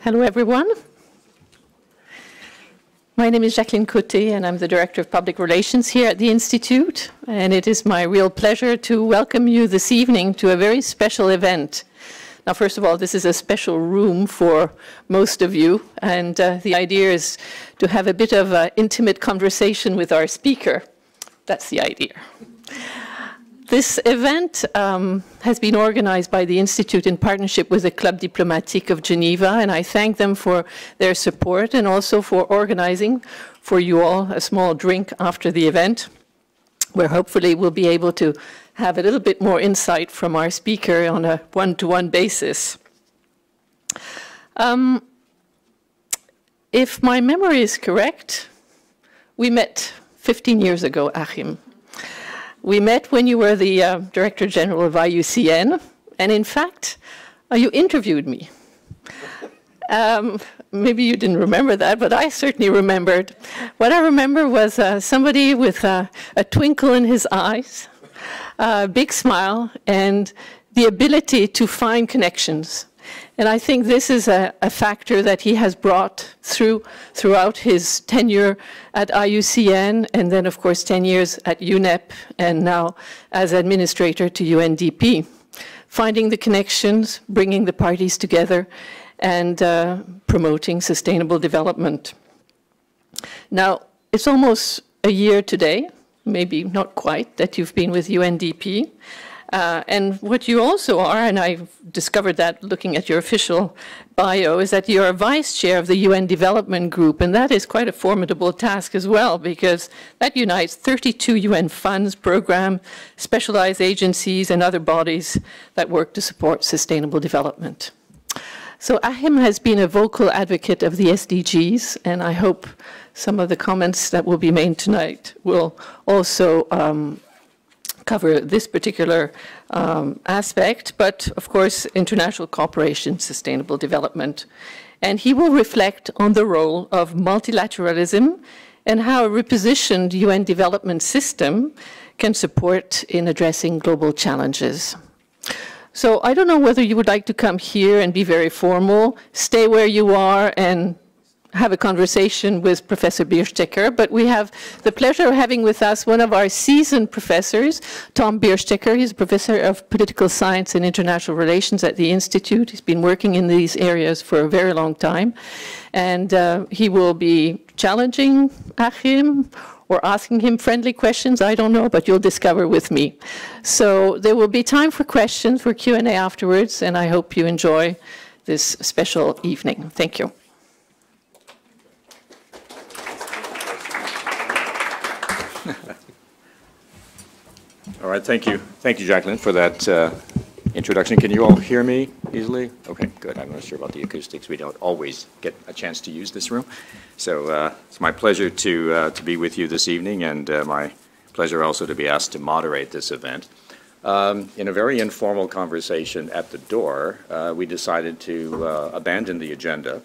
Hello, everyone. My name is Jacqueline Côté, and I'm the Director of Public Relations here at the Institute. And it is my real pleasure to welcome you this evening to a very special event. Now, first of all, this is a special room for most of you, and the idea is to have a bit of an intimate conversation with our speaker. That's the idea. This event has been organized by the Institute in partnership with the Club Diplomatique of Geneva, and I thank them for their support and also for organizing for you all a small drink after the event, where hopefully we'll be able to have a little bit more insight from our speaker on a one-to-one basis. If my memory is correct, we met 15 years ago, Achim. We met when you were the Director General of IUCN, and in fact, you interviewed me. Maybe you didn't remember that, but I certainly remembered. What I remember was somebody with a twinkle in his eyes, a big smile, and the ability to find connections. And I think this is a factor that he has brought throughout his tenure at IUCN, and then, of course, 10 years at UNEP, and now as administrator to UNDP. Finding the connections, bringing the parties together, and promoting sustainable development. Now, it's almost a year today, maybe not quite, that you've been with UNDP. And what you also are, and I discovered that looking at your official bio, is that you're a vice chair of the UN Development Group, and that is quite a formidable task as well, because that unites 32 UN funds, programs, specialized agencies, and other bodies that work to support sustainable development. So Achim has been a vocal advocate of the SDGs, and I hope some of the comments that will be made tonight will also cover this particular aspect, but of course, international cooperation, sustainable development. And he will reflect on the role of multilateralism and how a repositioned UN development system can support in addressing global challenges. So I don't know whether you would like to come here and be very formal, stay where you are and have a conversation with Professor Bierstecker, but we have the pleasure of having with us one of our seasoned professors, Tom Bierstecker. He's a professor of political science and international relations at the Institute. He's been working in these areas for a very long time, and he will be challenging Achim or asking him friendly questions, I don't know, but you'll discover with me. So there will be time for questions, for Q&A afterwards, and I hope you enjoy this special evening. Thank you. All right, thank you. Thank you, Jacqueline, for that introduction. Can you all hear me easily? Okay, good. I'm not sure about the acoustics. We don't always get a chance to use this room. So it's my pleasure to be with you this evening, and my pleasure also to be asked to moderate this event. In a very informal conversation at the door, we decided to abandon the agenda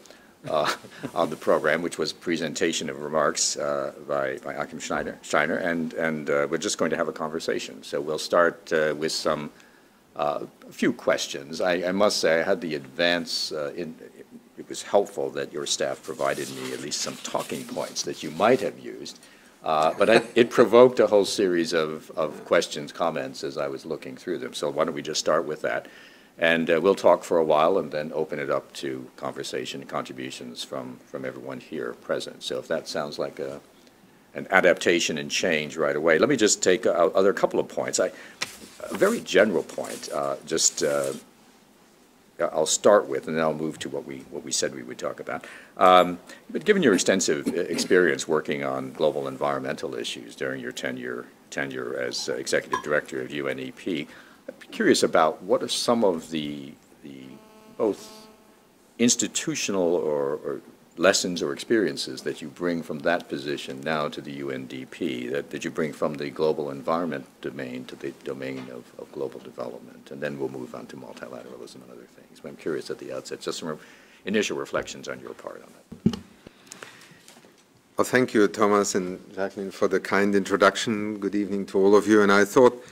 on the program, which was a presentation of remarks by Achim Steiner, and we're just going to have a conversation. So we'll start with a few questions. I must say I had the advance, it was helpful that your staff provided me at least some talking points that you might have used, but it provoked a whole series of questions, comments as I was looking through them. So why don't we just start with that? And we'll talk for a while and then open it up to conversation and contributions from everyone here present. So if that sounds like an adaptation and change right away, let me just take other couple of points. A very general point, I'll start with, and then I'll move to what we said we would talk about. But given your extensive experience working on global environmental issues during your tenure as Executive Director of UNEP, I'm curious about what are some of the both institutional or lessons or experiences that you bring from that position now to the UNDP, that you bring from the global environment domain to the domain of global development. And then we'll move on to multilateralism and other things. But I'm curious at the outset, just some initial reflections on your part on that. Well, thank you, Thomas and Jacqueline, for the kind introduction. Good evening to all of you. And I thought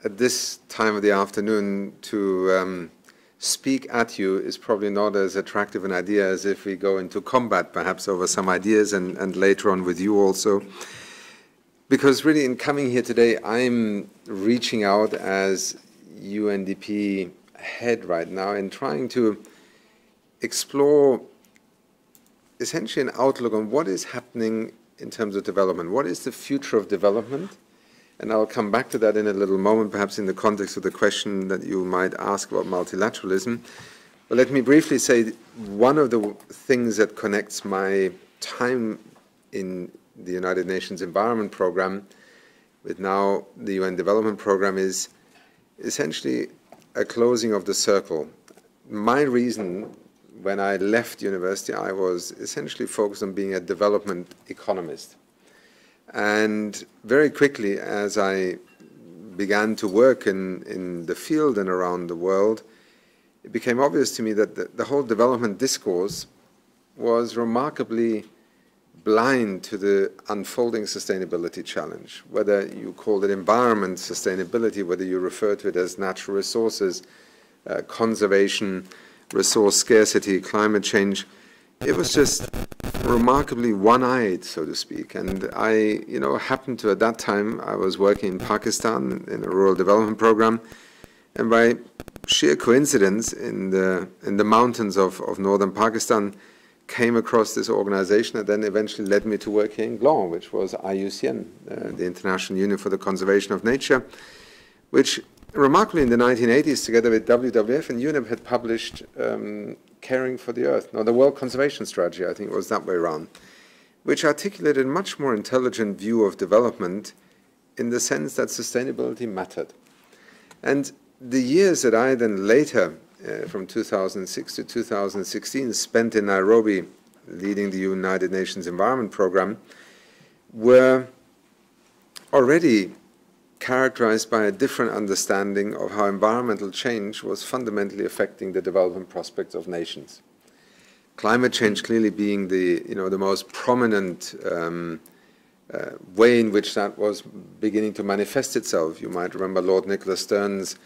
at this time of the afternoon to speak at you is probably not as attractive an idea as if we go into combat, perhaps over some ideas, and later on with you also. Because really in coming here today, I'm reaching out as UNDP head right now and trying to explore essentially an outlook on what is happening in terms of development. What is the future of development? And I'll come back to that in a little moment, perhaps in the context of the question that you might ask about multilateralism. But let me briefly say one of the things that connects my time in the United Nations Environment Programme with now the UN Development Programme is essentially a closing of the circle. My reason when I left university, I was essentially focused on being a development economist. And very quickly, as I began to work in the field and around the world, it became obvious to me that the whole development discourse was remarkably blind to the unfolding sustainability challenge, whether you call it environment sustainability, whether you refer to it as natural resources, conservation, resource scarcity, climate change. It was just remarkably one-eyed, so to speak. And I, happened to, at that time, I was working in Pakistan in a rural development program, and by sheer coincidence, in the mountains of northern Pakistan, came across this organization that then eventually led me to work here in Gland, which was IUCN, the International Union for the Conservation of Nature, which remarkably in the 1980s, together with WWF and UNEP, had published Caring for the Earth, no, the World Conservation Strategy, I think it was that way around, which articulated a much more intelligent view of development in the sense that sustainability mattered. And the years that I then later, from 2006 to 2016, spent in Nairobi leading the United Nations Environment Programme, were already characterized by a different understanding of how environmental change was fundamentally affecting the development prospects of nations. Climate change clearly being the most prominent way in which that was beginning to manifest itself. You might remember Lord Nicholas Stern's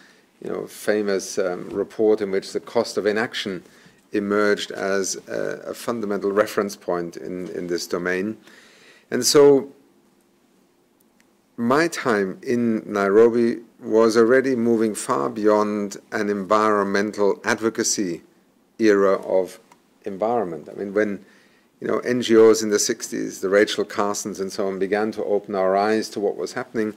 famous report in which the cost of inaction emerged as a fundamental reference point in this domain. And so my time in Nairobi was already moving far beyond an environmental advocacy era of environment. I mean, when NGOs in the 60s, the Rachel Carsons and so on, began to open our eyes to what was happening,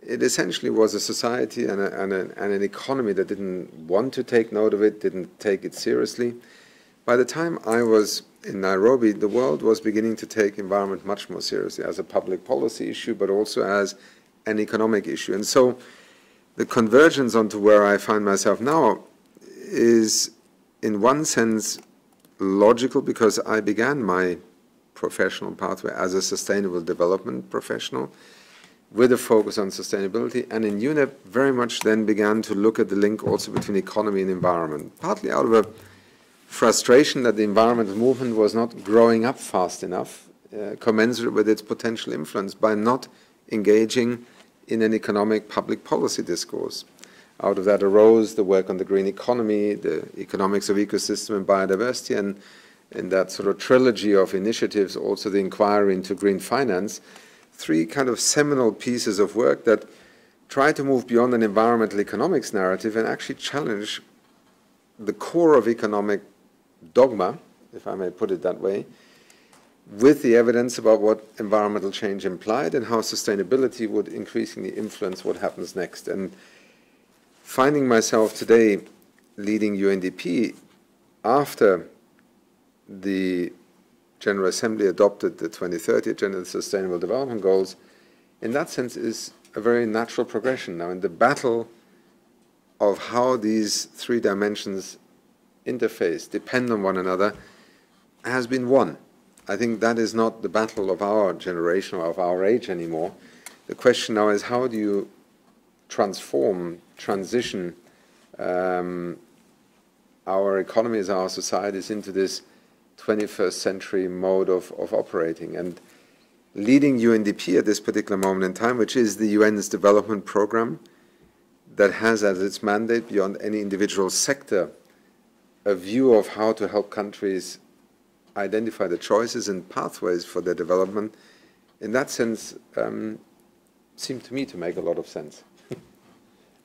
it essentially was a society and an economy that didn't want to take note of it, didn't take it seriously. By the time I was in Nairobi, the world was beginning to take environment much more seriously as a public policy issue, but also as an economic issue. And so the convergence onto where I find myself now is, in one sense, logical, because I began my professional pathway as a sustainable development professional with a focus on sustainability, and in UNEP very much then began to look at the link also between economy and environment, partly out of a frustration that the environmental movement was not growing up fast enough, commensurate with its potential influence, by not engaging in an economic public policy discourse. Out of that arose the work on the green economy, the economics of ecosystem and biodiversity, and in that sort of trilogy of initiatives, also the inquiry into green finance, three kind of seminal pieces of work that try to move beyond an environmental economics narrative and actually challenge the core of economic dogma, if I may put it that way, with the evidence about what environmental change implied and how sustainability would increasingly influence what happens next. And finding myself today leading UNDP after the General Assembly adopted the 2030 Agenda Sustainable Development Goals, in that sense is a very natural progression. Now, in the battle of how these three dimensions interface, depend on one another, has been won. I think that is not the battle of our generation or of our age anymore. The question now is, how do you transform, transition our economies, our societies into this 21st century mode of operating? And leading UNDP at this particular moment in time, which is the UN's development program, that has as its mandate, beyond any individual sector a view of how to help countries identify the choices and pathways for their development, in that sense, seemed to me to make a lot of sense.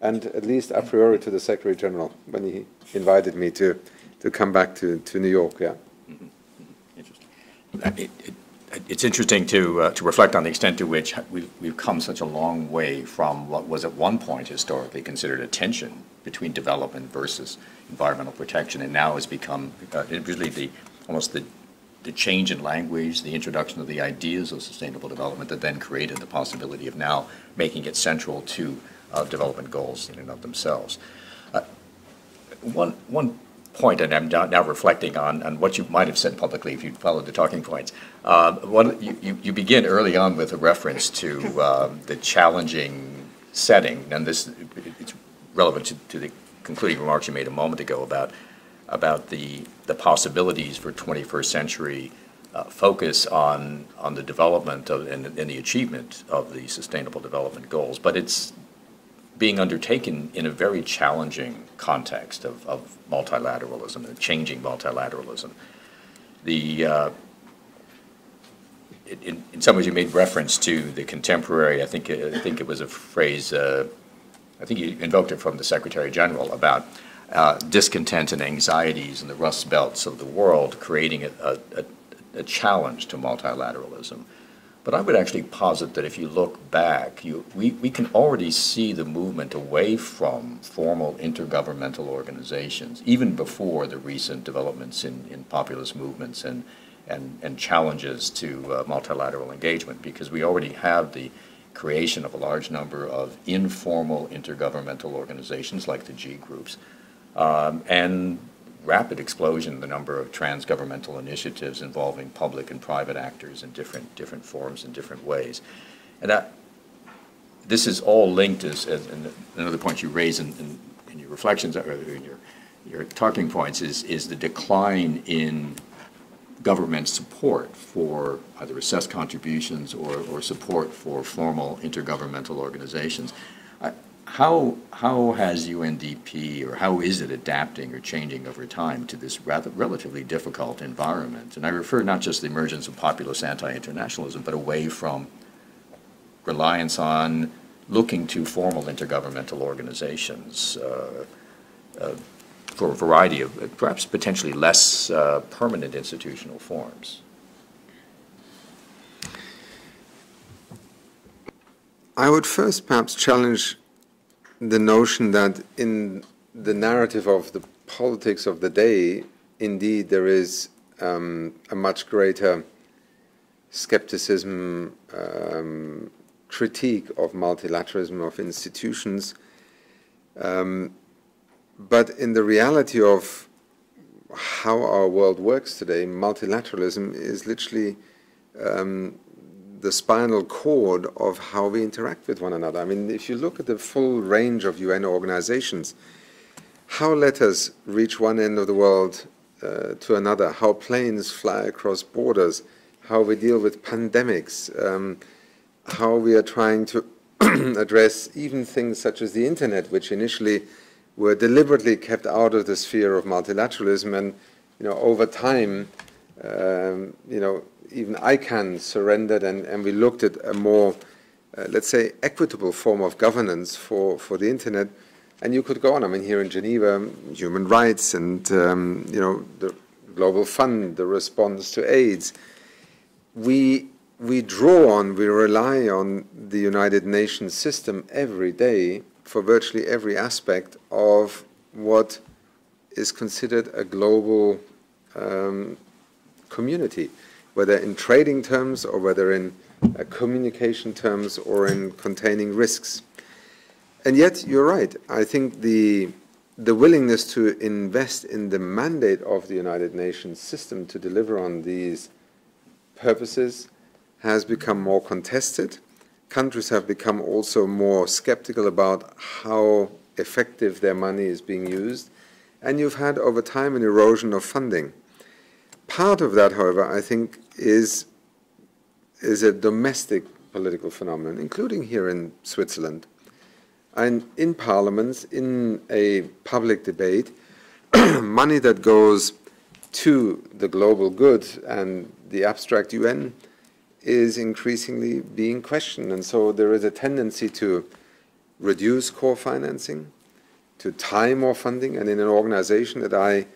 And at least a priori to the Secretary General when he invited me to come back to New York. Yeah. Interesting. It's interesting to reflect on the extent to which we've come such a long way from what was at one point historically considered a tension between development versus environmental protection, and now has become really almost the change in language, the introduction of the ideas of sustainable development that then created the possibility of now making it central to development goals in and of themselves. One point, and I'm now reflecting on what you might have said publicly if you'd followed the talking points. You begin early on with a reference to the challenging setting, and it's relevant to the concluding remarks you made a moment ago about the possibilities for 21st century focus on the development of, and the achievement of the Sustainable Development Goals, but it's being undertaken in a very challenging context of multilateralism and changing multilateralism. In some ways, you made reference to the contemporary. I think it was a phrase. I think you invoked it from the Secretary General about discontent and anxieties in the Rust Belts of the world, creating a challenge to multilateralism. But I would actually posit that if you look back, we can already see the movement away from formal intergovernmental organizations, even before the recent developments in populist movements and challenges to multilateral engagement, because we already have the creation of a large number of informal intergovernmental organizations like the G groups, and rapid explosion in the number of trans-governmental initiatives involving public and private actors in different forms and different ways. And this is all linked, as another point you raise in your reflections, or in your talking points, is the decline in government support for either assessed contributions or support for formal intergovernmental organizations. How has UNDP, or how is it adapting or changing over time to this relatively difficult environment? And I refer not just to the emergence of populist anti-internationalism, but away from reliance on looking to formal intergovernmental organizations for a variety of perhaps potentially less permanent institutional forms. I would first perhaps challenge the notion that in the narrative of the politics of the day, indeed there is a much greater skepticism, critique of multilateralism, of institutions, but in the reality of how our world works today, multilateralism is literally the spinal cord of how we interact with one another. I mean, if you look at the full range of UN organizations, how letters reach one end of the world to another, how planes fly across borders, how we deal with pandemics, how we are trying to address even things such as the internet, which initially were deliberately kept out of the sphere of multilateralism, and over time, even ICANN surrendered, and we looked at a more, let's say, equitable form of governance for the internet. And you could go on. I mean, here in Geneva, human rights and the Global Fund, the response to AIDS. We rely on the United Nations system every day for virtually every aspect of what is considered a global community, whether in trading terms or whether in communication terms or in containing risks. And yet, you're right. I think the willingness to invest in the mandate of the United Nations system to deliver on these purposes has become more contested. Countries have become also more skeptical about how effective their money is being used. And you've had, over time, an erosion of funding. Part of that, however, I think is a domestic political phenomenon, including here in Switzerland. And in parliaments, in a public debate, money that goes to the global good and the abstract UN is increasingly being questioned. And so there is a tendency to reduce core financing, to tie more funding. And in an organization that I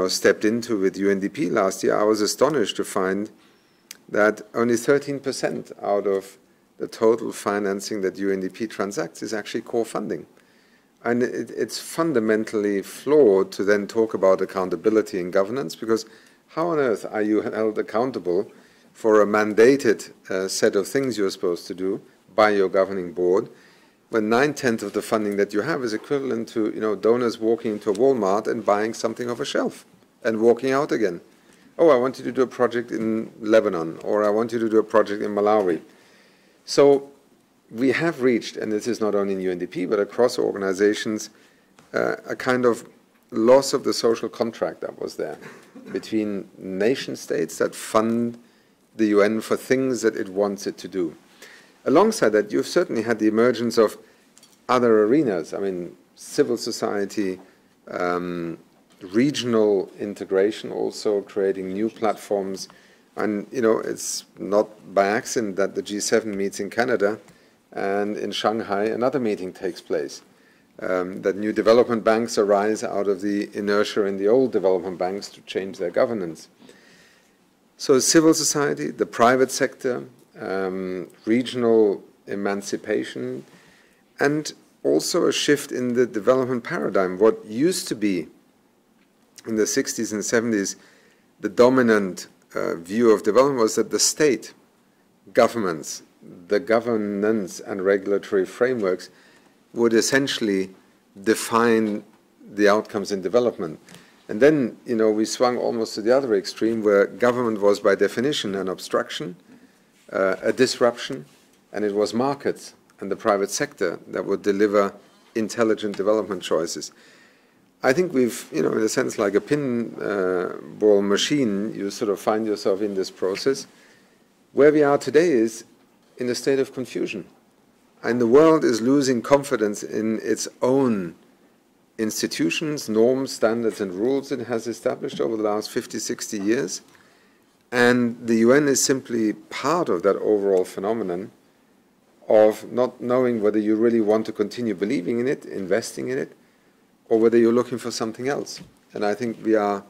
stepped into with UNDP last year, I was astonished to find that only 13% out of the total financing that UNDP transacts is actually core funding. And it's fundamentally flawed to then talk about accountability and governance, because how on earth are you held accountable for a mandated set of things you're supposed to do by your governing board when 9/10 of the funding that you have is equivalent to donors walking into a Walmart and buying something off a shelf and walking out again? Oh, I want you to do a project in Lebanon, or I want you to do a project in Malawi. So we have reached, and this is not only in UNDP, but across organizations, a kind of loss of the social contract that was there between nation states that fund the UN for things that it wants it to do. Alongside that, you've certainly had the emergence of other arenas. I mean, civil society, regional integration, also creating new platforms. And, it's not by accident that the G7 meets in Canada and in Shanghai another meeting takes place. That new development banks arise out of the inertia in the old development banks to change their governance. So civil society, the private sector, regional emancipation, and also a shift in the development paradigm. What used to be in the 60s and 70s the dominant view of development was that the state, governments, the governance and regulatory frameworks would essentially define the outcomes in development. And then, we swung almost to the other extreme, where government was by definition an obstruction, a disruption, and it was markets and the private sector that would deliver intelligent development choices. I think we've, in a sense, like a pinball machine, you sort of find yourself in this process. Where we are today is in a state of confusion. And the world is losing confidence in its own institutions, norms, standards, and rules it has established over the last 50, 60 years. And the UN is simply part of that overall phenomenon of not knowing whether you really want to continue believing in it, investing in it, or whether you're looking for something else. And I think we are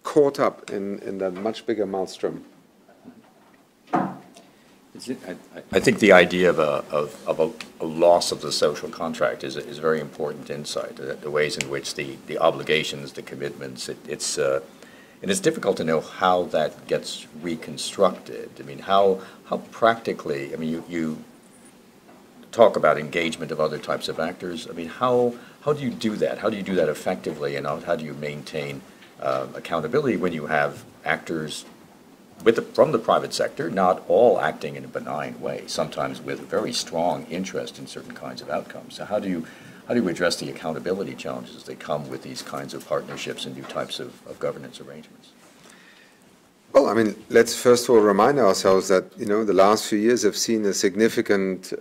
caught up in that much bigger maelstrom. I think the idea of a loss of the social contract is a very important insight. The ways in which the obligations, the commitments, and it's difficult to know how that gets reconstructed. I mean, how practically, I mean, you talk about engagement of other types of actors. I mean, how do you do that? How do you do that effectively, and how do you maintain accountability when you have actors from the private sector, not all acting in a benign way, sometimes with a very strong interest in certain kinds of outcomes? So how do you address the accountability challenges that come with these kinds of partnerships and new types of governance arrangements? Well, I mean, let's first of all remind ourselves that, the last few years have seen a significant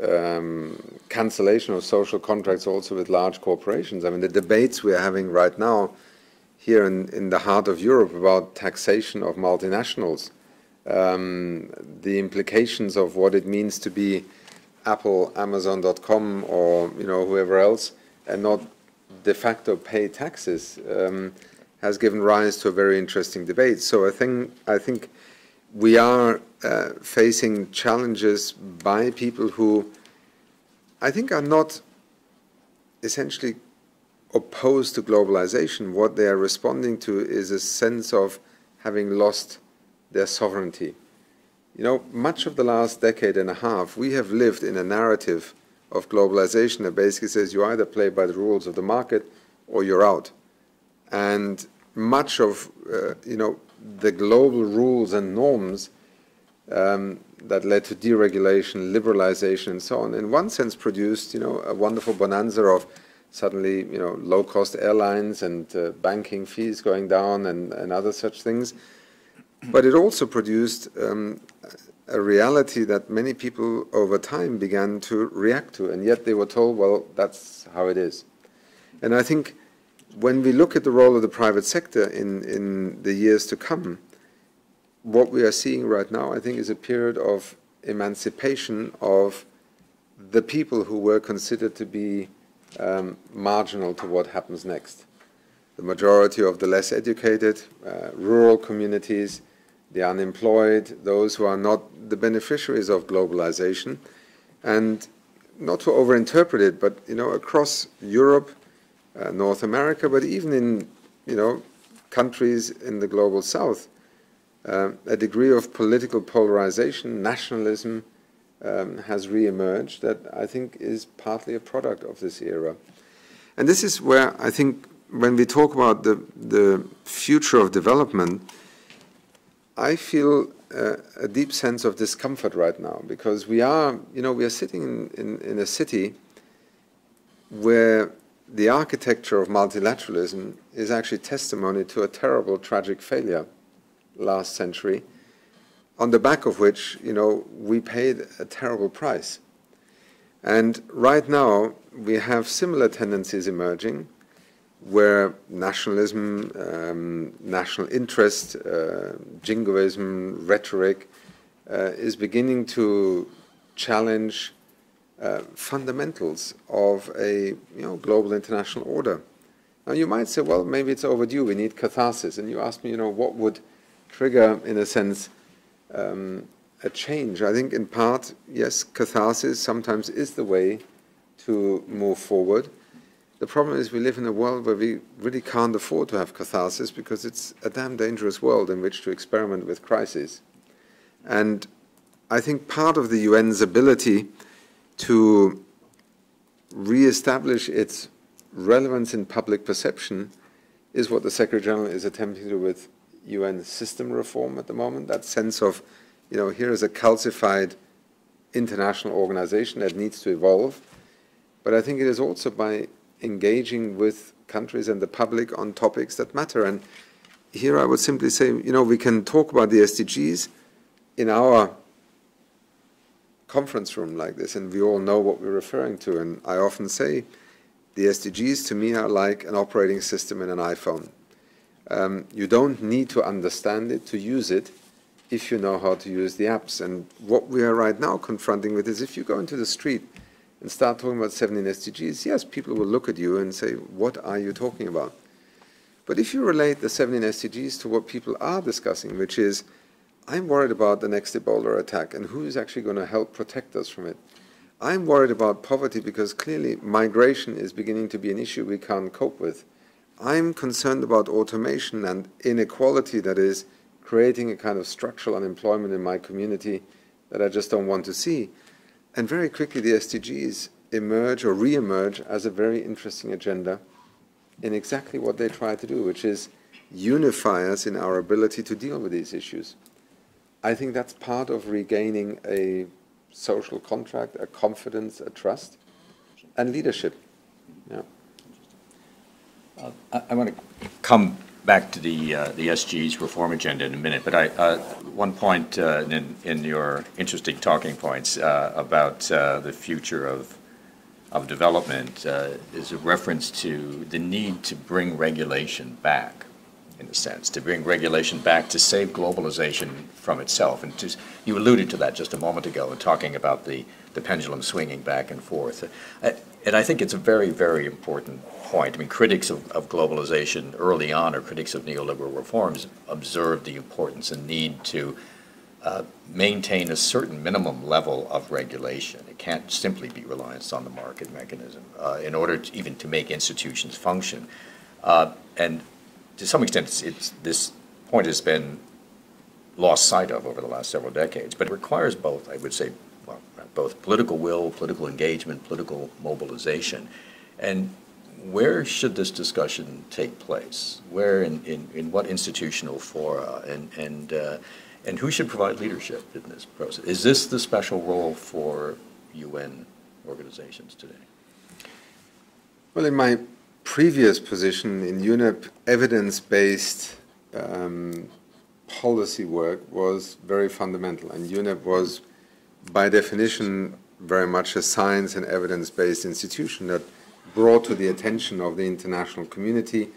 cancellation of social contracts also with large corporations. I mean, the debates we're having right now here in the heart of Europe about taxation of multinationals, the implications of what it means to be Apple, Amazon.com, or whoever else, and not de facto pay taxes, has given rise to a very interesting debate. So I think we are facing challenges by people who I think are not essentially opposed to globalization. What they are responding to is a sense of having lost their sovereignty. Much of the last decade and a half, we have lived in a narrative of globalization that basically says you either play by the rules of the market or you're out. And much of, the global rules and norms that led to deregulation, liberalization, and so on, in one sense produced, a wonderful bonanza of suddenly, low-cost airlines and banking fees going down and other such things. But it also produced a reality that many people over time began to react to, and yet they were told, well, that's how it is. And I think when we look at the role of the private sector in the years to come, what we are seeing right now, I think, is a period of emancipation of the people who were considered to be marginal to what happens next. The majority of the less educated, rural communities, the unemployed, those who are not the beneficiaries of globalization. And not to overinterpret it, but across Europe, North America, but even in countries in the global south, a degree of political polarization, nationalism has re-emerged that I think is partly a product of this era. And this is where I think when we talk about the future of development, I feel a deep sense of discomfort right now, because we are sitting in a city where the architecture of multilateralism is actually testimony to a terrible, tragic failure last century, on the back of which, we paid a terrible price. And right now, we have similar tendencies emerging, where nationalism, national interest, jingoism, rhetoric is beginning to challenge fundamentals of a global international order. Now you might say, well, maybe it's overdue, we need catharsis. And you ask me, what would trigger, in a sense, a change? I think in part, yes, catharsis sometimes is the way to move forward. The problem is we live in a world where we really can't afford to have catharsis, because it's a damn dangerous world in which to experiment with crises. And I think part of the UN's ability to re-establish its relevance in public perception is what the Secretary General is attempting to do with UN system reform at the moment. That sense of, here is a calcified international organization that needs to evolve. But I think it is also by engaging with countries and the public on topics that matter. And here I would simply say, we can talk about the SDGs in our conference room like this, and we all know what we're referring to. And I often say the SDGs to me are like an operating system in an iPhone. You don't need to understand it to use it if you know how to use the apps. And what we are right now confronting with is, if you go into the street and start talking about 17 SDGs, yes, people will look at you and say, what are you talking about? But if you relate the 17 SDGs to what people are discussing, which is, I'm worried about the next Ebola attack and who is actually going to help protect us from it. I'm worried about poverty because clearly migration is beginning to be an issue we can't cope with. I'm concerned about automation and inequality that is creating a kind of structural unemployment in my community that I just don't want to see. And very quickly the SDGs emerge or re-emerge as a very interesting agenda in exactly what they try to do, which is unify us in our ability to deal with these issues. I think that's part of regaining a social contract, a confidence, a trust, and leadership. Yeah. I want to come back to the SG's reform agenda in a minute, but one point in your interesting talking points about the future of development is a reference to the need to bring regulation back, in a sense, to bring regulation back to save globalization from itself. And you alluded to that just a moment ago in talking about the pendulum swinging back and forth. And I think it's a very, very important point. I mean, critics of globalization early on, or critics of neoliberal reforms, observed the importance and need to maintain a certain minimum level of regulation. It can't simply be reliance on the market mechanism in order to, even to make institutions function. And to some extent, this point has been lost sight of over the last several decades, but it requires both, I would say, well, both political will, political engagement, political mobilization. And where should this discussion take place? Where, in what institutional fora, and who should provide leadership in this process? Is this the special role for UN organizations today? Well, in my previous position in UNEP, evidence-based policy work was very fundamental, and UNEP was, by definition, very much a science and evidence-based institution that brought to the attention of the international community.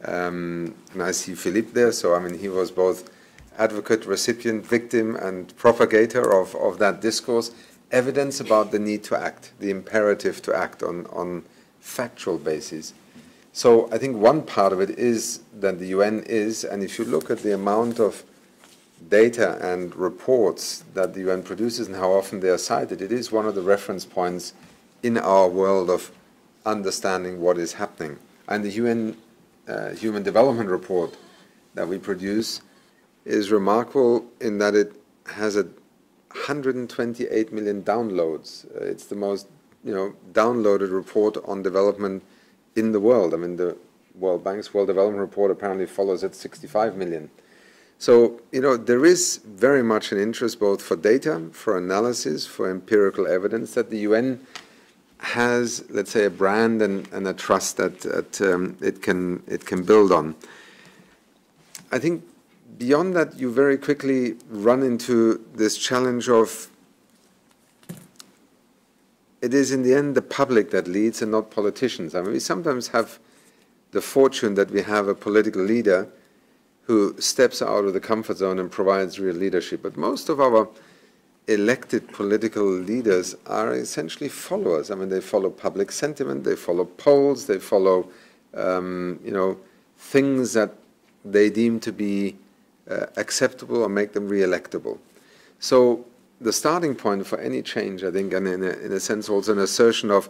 And I see Philippe there, so I mean, he was both advocate, recipient, victim, and propagator of that discourse. Evidence about the need to act, the imperative to act on factual basis. So I think one part of it is that the UN is, and if you look at the amount of data and reports that the UN produces and how often they are cited, it is one of the reference points in our world of understanding what is happening. And the UN Human Development Report that we produce is remarkable in that it has 128 million downloads. It's the most downloaded report on development in the world. I mean, the World Bank's World Development Report apparently follows at 65 million. So, there is very much an interest both for data, for analysis, for empirical evidence that the UN has, let's say, a brand and a trust that it can build on. I think beyond that, you very quickly run into this challenge of it is in the end the public that leads and not politicians. I mean, we sometimes have the fortune that we have a political leader who steps out of the comfort zone and provides real leadership. But most of our elected political leaders are essentially followers. I mean, they follow public sentiment, they follow polls, they follow, things that they deem to be acceptable or make them re-electable. So the starting point for any change, I think, and in a sense also an assertion of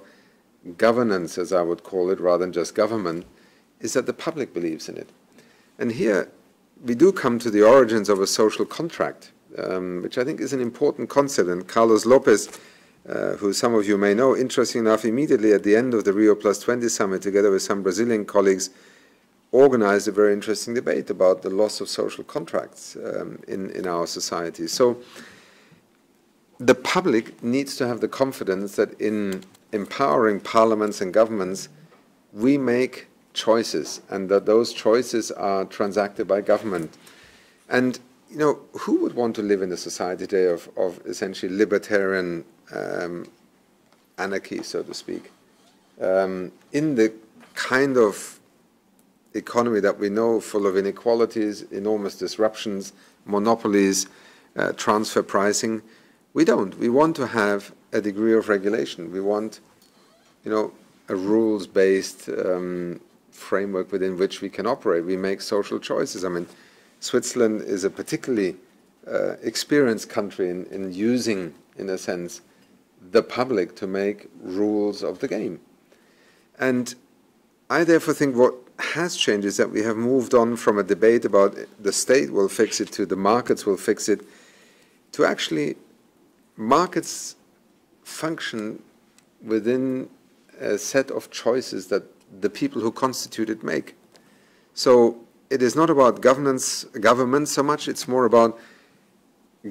governance, as I would call it, rather than just government, is that the public believes in it. And here we do come to the origins of a social contract, which I think is an important concept. And Carlos Lopez, who some of you may know, interesting enough, immediately at the end of the Rio+20 summit, together with some Brazilian colleagues, organized a very interesting debate about the loss of social contracts in our society. So the public needs to have the confidence that in empowering parliaments and governments, we make choices, and that those choices are transacted by government. And who would want to live in a society today of essentially libertarian anarchy, so to speak, in the kind of economy that we know, full of inequalities, enormous disruptions, monopolies, transfer pricing? We don't. We want to have a degree of regulation. We want, a rules-based framework within which we can operate. We make social choices. I mean, Switzerland is a particularly experienced country in using, in a sense, the public to make rules of the game. And I therefore think what has changed is that we have moved on from a debate about the state will fix it to the markets will fix it, to actually markets function within a set of choices that the people who constitute it make. So it is not about government so much, it's more about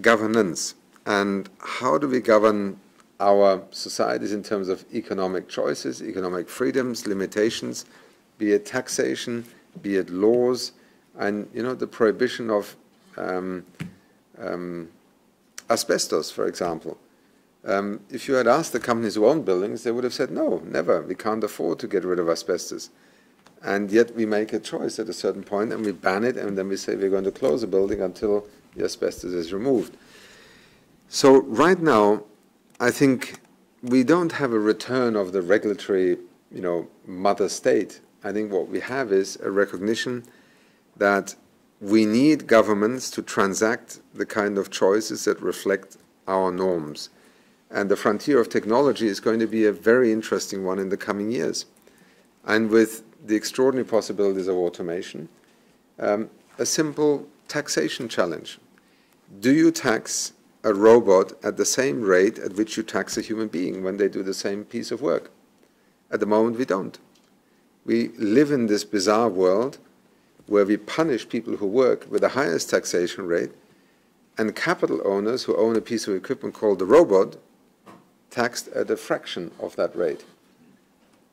governance. And how do we govern our societies in terms of economic choices, economic freedoms, limitations, be it taxation, be it laws, and the prohibition of asbestos, for example. If you had asked the companies who own buildings, they would have said, no, never, we can't afford to get rid of asbestos. And yet we make a choice at a certain point and we ban it, and then we say we're going to close a building until the asbestos is removed. So right now, I think we don't have a return of the regulatory, mother state. I think what we have is a recognition that we need governments to transact the kind of choices that reflect our norms. And the frontier of technology is going to be a very interesting one in the coming years. And with the extraordinary possibilities of automation, a simple taxation challenge. Do you tax a robot at the same rate at which you tax a human being when they do the same piece of work? At the moment, we don't. We live in this bizarre world where we punish people who work with the highest taxation rate, and capital owners who own a piece of equipment called the robot taxed at a fraction of that rate.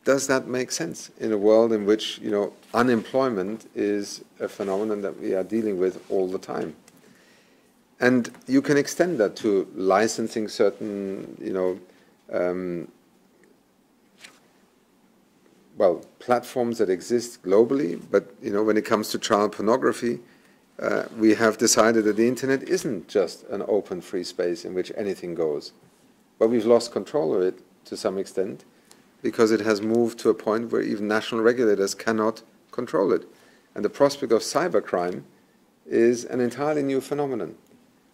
Does that make sense in a world in which unemployment is a phenomenon that we are dealing with all the time? And you can extend that to licensing certain well, platforms that exist globally, but when it comes to child pornography, we have decided that the internet isn't just an open free space in which anything goes, but we've lost control of it to some extent because it has moved to a point where even national regulators cannot control it. And the prospect of cybercrime is an entirely new phenomenon.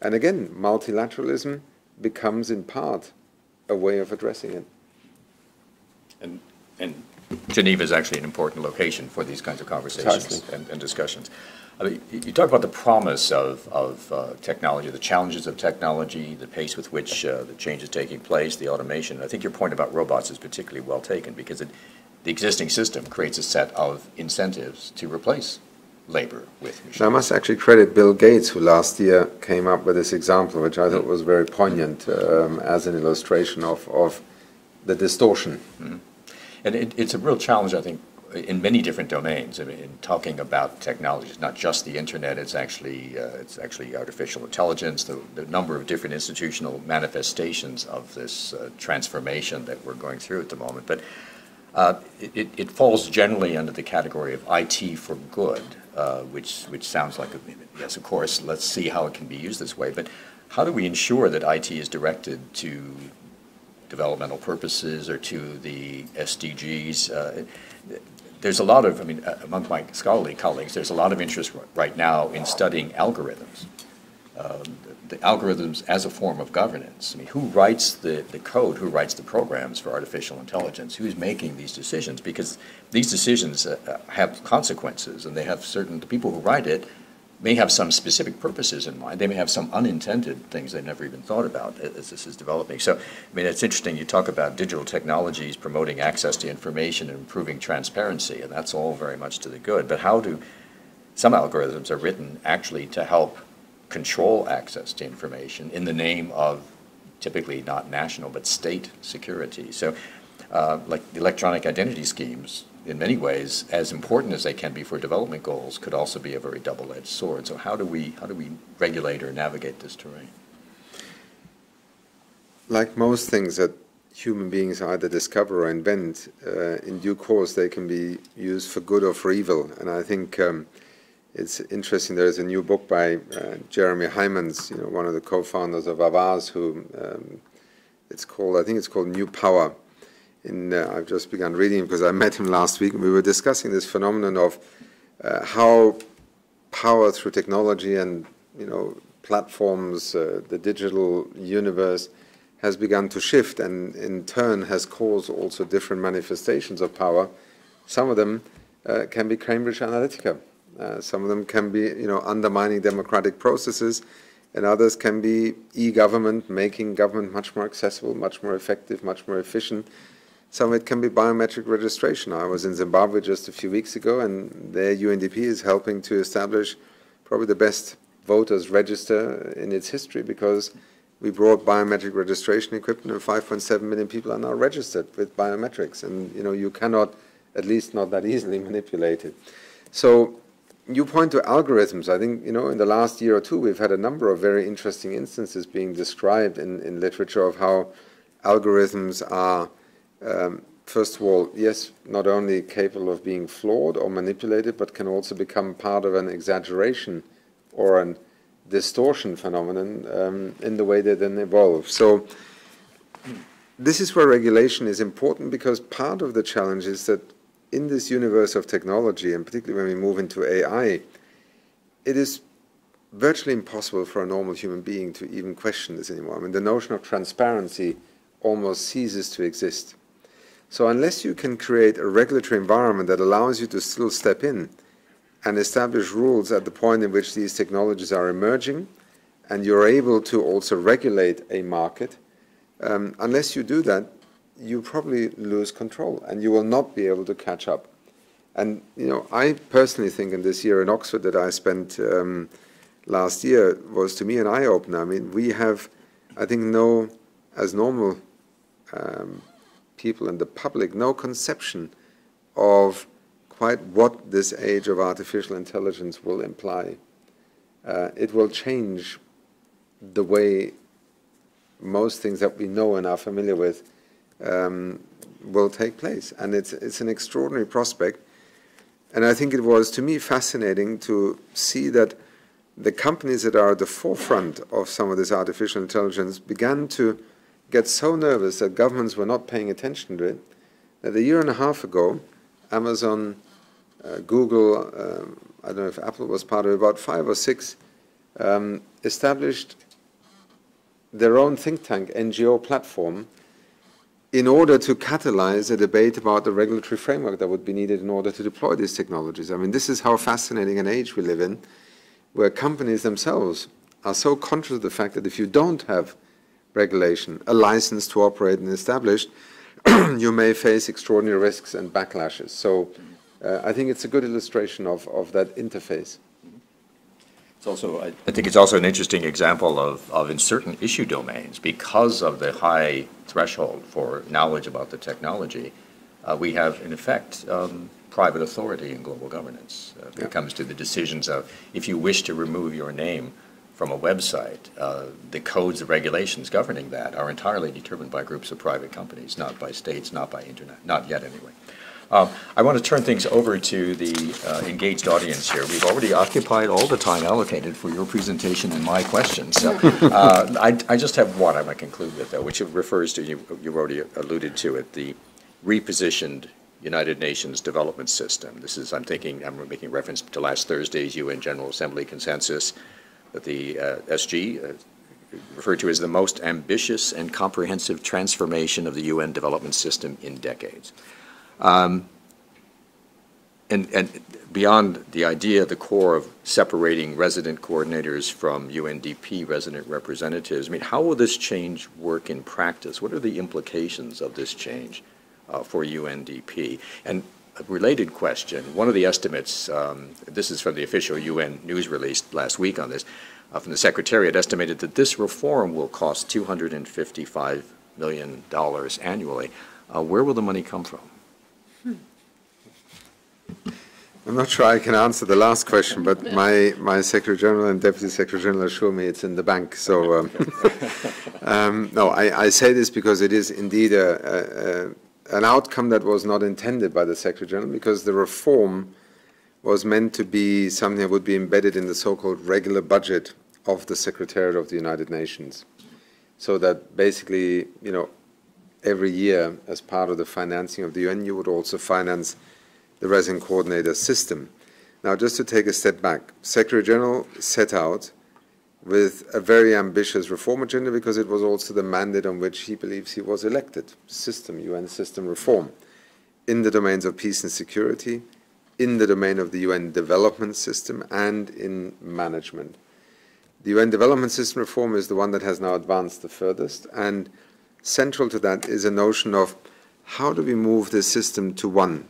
And again, multilateralism becomes in part a way of addressing it. And Geneva is actually an important location for these kinds of conversations and discussions. I mean, you talk about the promise of technology, the challenges of technology, the pace with which the change is taking place, the automation. I think your point about robots is particularly well taken because the existing system creates a set of incentives to replace labor with machines. Now, I must actually credit Bill Gates, who last year came up with this example, which I thought was very poignant as an illustration of the distortion. Mm-hmm. And it's a real challenge, I think, in many different domains. I mean, in talking about technology, it's not just the internet. It's actually artificial intelligence. The number of different institutional manifestations of this transformation that we're going through at the moment. But it falls generally under the category of IT for good, which sounds like yes, of course. Let's see how it can be used this way. But how do we ensure that IT is directed to developmental purposes or to the SDGs? There's a lot of, among my scholarly colleagues, there's a lot of interest right now in studying algorithms. The algorithms as a form of governance. I mean, who writes the code, who writes the programs for artificial intelligence? Who's making these decisions? Because these decisions have consequences, and they have the people who write it may have some specific purposes in mind. They may have some unintended things they never even thought about as this is developing. So, it's interesting, you talk about digital technologies promoting access to information and improving transparency, and that's all very much to the good. But how do some algorithms are written actually to help control access to information in the name of typically not national but state security? So, like the electronic identity schemes, in many ways, as important as they can be for development goals, could also be a very double-edged sword. So how do we regulate or navigate this terrain? Like most things that human beings either discover or invent, in due course they can be used for good or for evil. And I think it's interesting. There is a new book by Jeremy Hyman's, one of the co-founders of Avaz, who I think it's called New Power. I've just begun reading because I met him last week, and we were discussing this phenomenon of how power through technology and platforms, the digital universe, has begun to shift, and in turn has caused also different manifestations of power. Some of them can be Cambridge Analytica. Some of them can be undermining democratic processes, and others can be e-government, making government much more accessible, much more effective, much more efficient. Some of it can be biometric registration. I was in Zimbabwe just a few weeks ago, and their UNDP is helping to establish probably the best voters register in its history, because we brought biometric registration equipment, and 5.7 million people are now registered with biometrics. And you cannot, at least not that easily, manipulate it. So you point to algorithms. I think in the last year or two we've had a number of very interesting instances being described in literature of how algorithms are first of all, yes, not only capable of being flawed or manipulated, but can also become part of an exaggeration or a distortion phenomenon in the way they then evolve. So this is where regulation is important, because part of the challenge is that in this universe of technology, and particularly when we move into AI, it is virtually impossible for a normal human being to even question this anymore. The notion of transparency almost ceases to exist. So unless you can create a regulatory environment that allows you to still step in and establish rules at the point in which these technologies are emerging, and you're able to also regulate a market, unless you do that, you probably lose control and you will not be able to catch up. And I personally think in this year in Oxford that I spent last year was to me an eye-opener. We have, I think, as normal people and the public, no conception of quite what this age of artificial intelligence will imply. It will change the way most things that we know and are familiar with will take place. And it's an extraordinary prospect. And I think it was, to me, fascinating to see that the companies that are at the forefront of some of this artificial intelligence began to get so nervous that governments were not paying attention to it, that a year and a half ago, Amazon, Google, I don't know if Apple was part of it, about 5 or 6, established their own think tank, NGO platform, in order to catalyze a debate about the regulatory framework that would be needed in order to deploy these technologies. I mean, this is how fascinating an age we live in, where companies themselves are so conscious of the fact that if you don't have regulation, a license to operate and established, you may face extraordinary risks and backlashes. So I think it's a good illustration of that interface. It's also, I think it's also an interesting example of in certain issue domains, because of the high threshold for knowledge about the technology, we have, in effect, private authority in global governance. When it comes to the decisions of, if you wish to remove your name from a website, the codes of regulations governing that are entirely determined by groups of private companies, not by states, not by internet, not yet anyway. I want to turn things over to the engaged audience here. We've already occupied all the time allocated for your presentation and my questions. So, I just have one I might conclude with, though, which refers to, you already alluded to it, the repositioned United Nations Development System. This is, I'm making reference to last Thursday's UN General Assembly consensus that the SG referred to as the most ambitious and comprehensive transformation of the UN development system in decades. And beyond the idea, the core of separating resident coordinators from UNDP resident representatives, I mean, how will this change work in practice? What are the implications of this change for UNDP? And a related question, one of the estimates, this is from the official UN news release last week on this, from the Secretariat, estimated that this reform will cost $255 million annually. Where will the money come from? I'm not sure I can answer the last question, but my Secretary General and Deputy Secretary General assure me it's in the bank. So, no, I say this because it is indeed an outcome that was not intended by the Secretary General, because the reform was meant to be something that would be embedded in the so-called regular budget of the Secretariat of the United Nations. So that basically, you know, every year as part of the financing of the UN, you would also finance the resident coordinator system. Now, just to take a step back, Secretary General set out with a very ambitious reform agenda, because it was also the mandate on which he believes he was elected, UN system reform, in the domains of peace and security, in the domain of the UN development system, and in management. The UN development system reform is the one that has now advanced the furthest, and central to that is a notion of how do we move this system to one,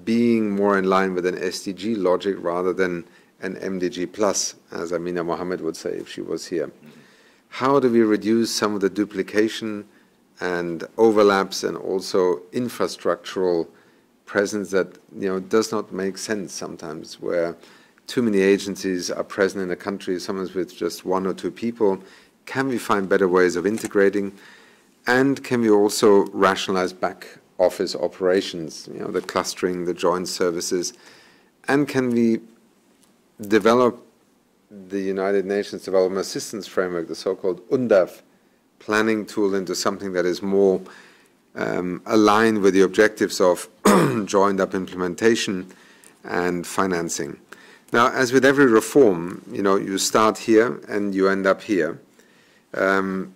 being more in line with an SDG logic rather than an MDG plus, as Amina Mohammed would say if she was here. How do we reduce some of the duplication and overlaps and also infrastructural presence that, you know, does not make sense sometimes, where too many agencies are present in a country, sometimes with just 1 or 2 people? Can we find better ways of integrating? And can we also rationalize back office operations, you know, the clustering, the joint services? And can we develop the United Nations Development Assistance Framework, the so-called UNDAF planning tool, into something that is more aligned with the objectives of joined-up implementation and financing? Now, as with every reform, you know, you start here and you end up here.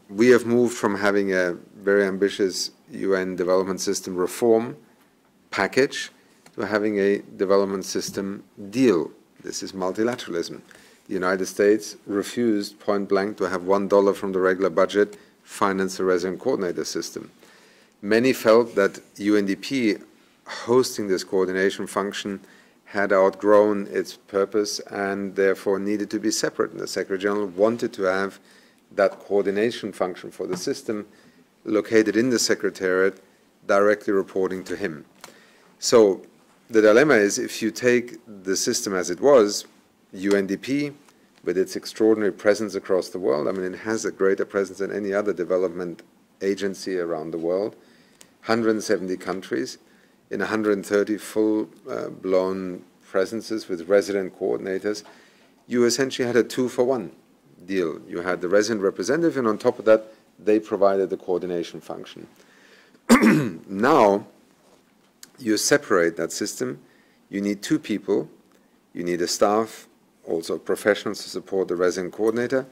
We have moved from having a very ambitious UN development system reform package to having a development system deal. This is multilateralism. The United States refused point blank to have $1 from the regular budget finance the resident coordinator system. Many felt that UNDP hosting this coordination function had outgrown its purpose and therefore needed to be separate. And the Secretary General wanted to have that coordination function for the system located in the Secretariat, directly reporting to him. So the dilemma is, if you take the system as it was, UNDP, with its extraordinary presence across the world, I mean, it has a greater presence than any other development agency around the world, 170 countries, in 130 full-blown presences with resident coordinators, you essentially had a 2-for-1 deal. You had the resident representative, and on top of that, they provided the coordination function. Now, you separate that system. You need 2 people. You need a staff, also professionals to support the resident coordinator,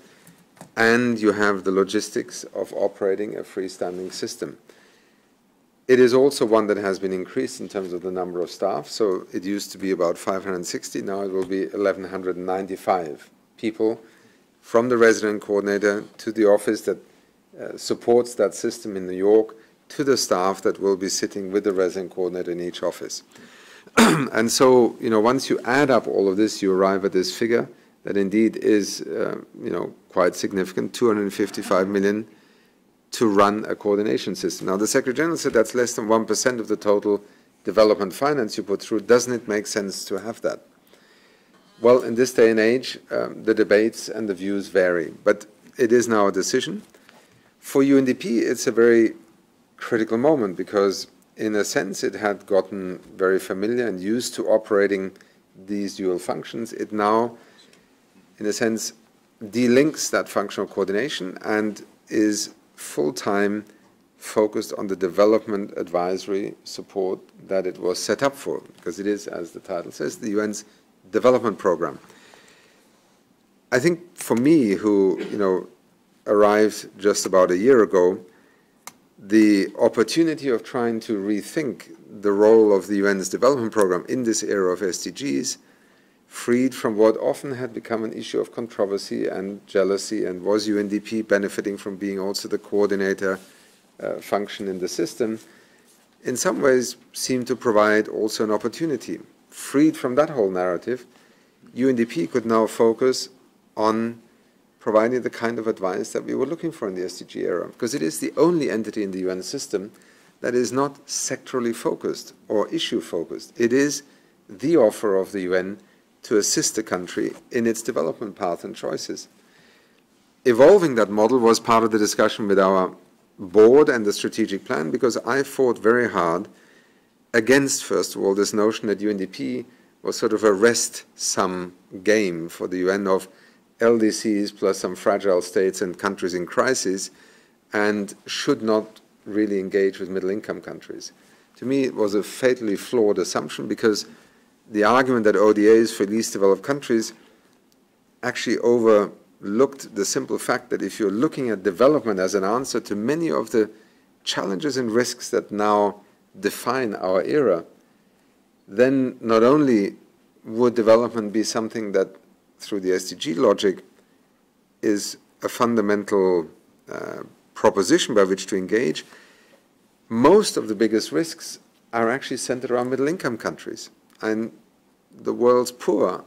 and you have the logistics of operating a freestanding system. It is also one that has been increased in terms of the number of staff. So it used to be about 560. Now it will be 1,195 people from the resident coordinator to the office that supports that system in New York, to the staff that will be sitting with the resident coordinator in each office. And so, once you add up all of this, you arrive at this figure that indeed is, quite significant, 255 million to run a coordination system. Now, the Secretary General said that's less than 1% of the total development finance you put through. Doesn't it make sense to have that? Well, in this day and age, the debates and the views vary, but it is now a decision. For UNDP, it's a very critical moment because, in a sense, it had gotten very familiar and used to operating these dual functions. It now, in a sense, delinks that functional coordination and is full-time focused on the development advisory support that it was set up for, because it is, as the title says, the UN's development program. I think for me, who arrived just about a year ago, the opportunity of trying to rethink the role of the UN's development program in this era of SDGs, freed from what often had become an issue of controversy and jealousy, and was UNDP benefiting from being also the coordinator function in the system, in some ways seemed to provide also an opportunity. Freed from that whole narrative, UNDP could now focus on providing the kind of advice that we were looking for in the SDG era, because it is the only entity in the UN system that is not sectorally focused or issue focused. It is the offer of the UN to assist the country in its development path and choices. Evolving that model was part of the discussion with our board and the strategic plan, because I fought very hard against, first of all, this notion that UNDP was sort of a rest-sum game for the UN of LDCs plus some fragile states and countries in crisis, and should not really engage with middle-income countries. To me, it was a fatally flawed assumption, because the argument that ODAs for least developed countries actually overlooked the simple fact that if you're looking at development as an answer to many of the challenges and risks that now define our era, then not only would development be something that, through the SDG logic, is a fundamental proposition by which to engage, most of the biggest risks are actually centered around middle-income countries. And the world's poor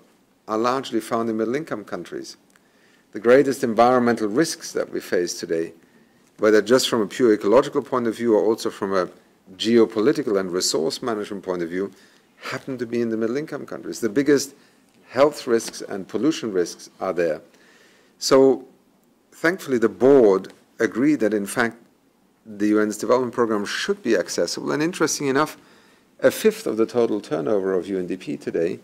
are largely found in middle-income countries. The greatest environmental risks that we face today, whether just from a pure ecological point of view or also from a geopolitical and resource management point of view, happen to be in the middle-income countries. The biggest health risks and pollution risks are there. So, thankfully, the board agreed that, in fact, the UN's development program should be accessible. And interesting enough, a fifth of the total turnover of UNDP today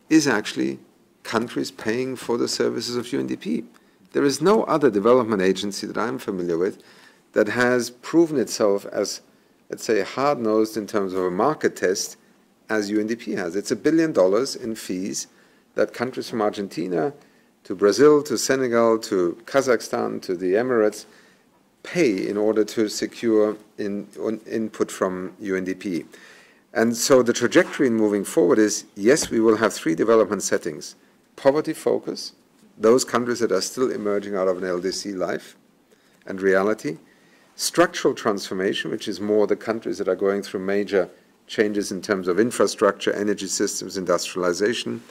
is actually countries paying for the services of UNDP. There is no other development agency that I'm familiar with that has proven itself as, let's say, hard-nosed in terms of a market test as UNDP has. It's $1 billion in fees that countries from Argentina to Brazil to Senegal to Kazakhstan to the Emirates pay in order to secure input from UNDP. And so the trajectory in moving forward is, yes, we will have 3 development settings. Poverty focus, those countries that are still emerging out of an LDC life and reality. Structural transformation, which is more the countries that are going through major changes in terms of infrastructure, energy systems, industrialization,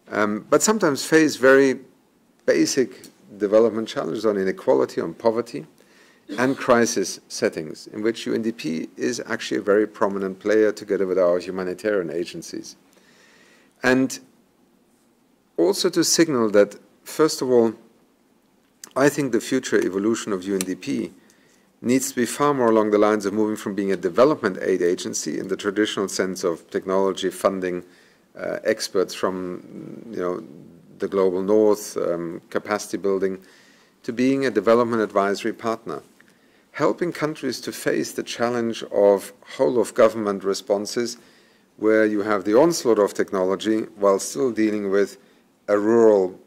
but sometimes face very basic development challenges on inequality, on poverty, and crisis settings, in which UNDP is actually a very prominent player together with our humanitarian agencies. And also to signal that, first of all, I think the future evolution of UNDP needs to be far more along the lines of moving from being a development aid agency in the traditional sense of technology funding, experts from the global north, capacity building, to being a development advisory partner, helping countries to face the challenge of whole-of-government responses where you have the onslaught of technology while still dealing with a rural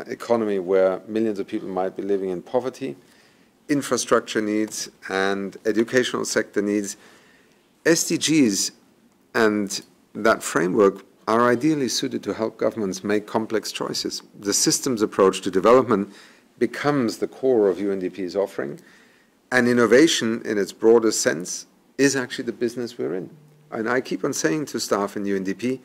economy where millions of people might be living in poverty, infrastructure needs, and educational sector needs. SDGs and that framework are ideally suited to help governments make complex choices. The systems approach to development becomes the core of UNDP's offering, and innovation in its broadest sense is actually the business we're in. And I keep on saying to staff in UNDP,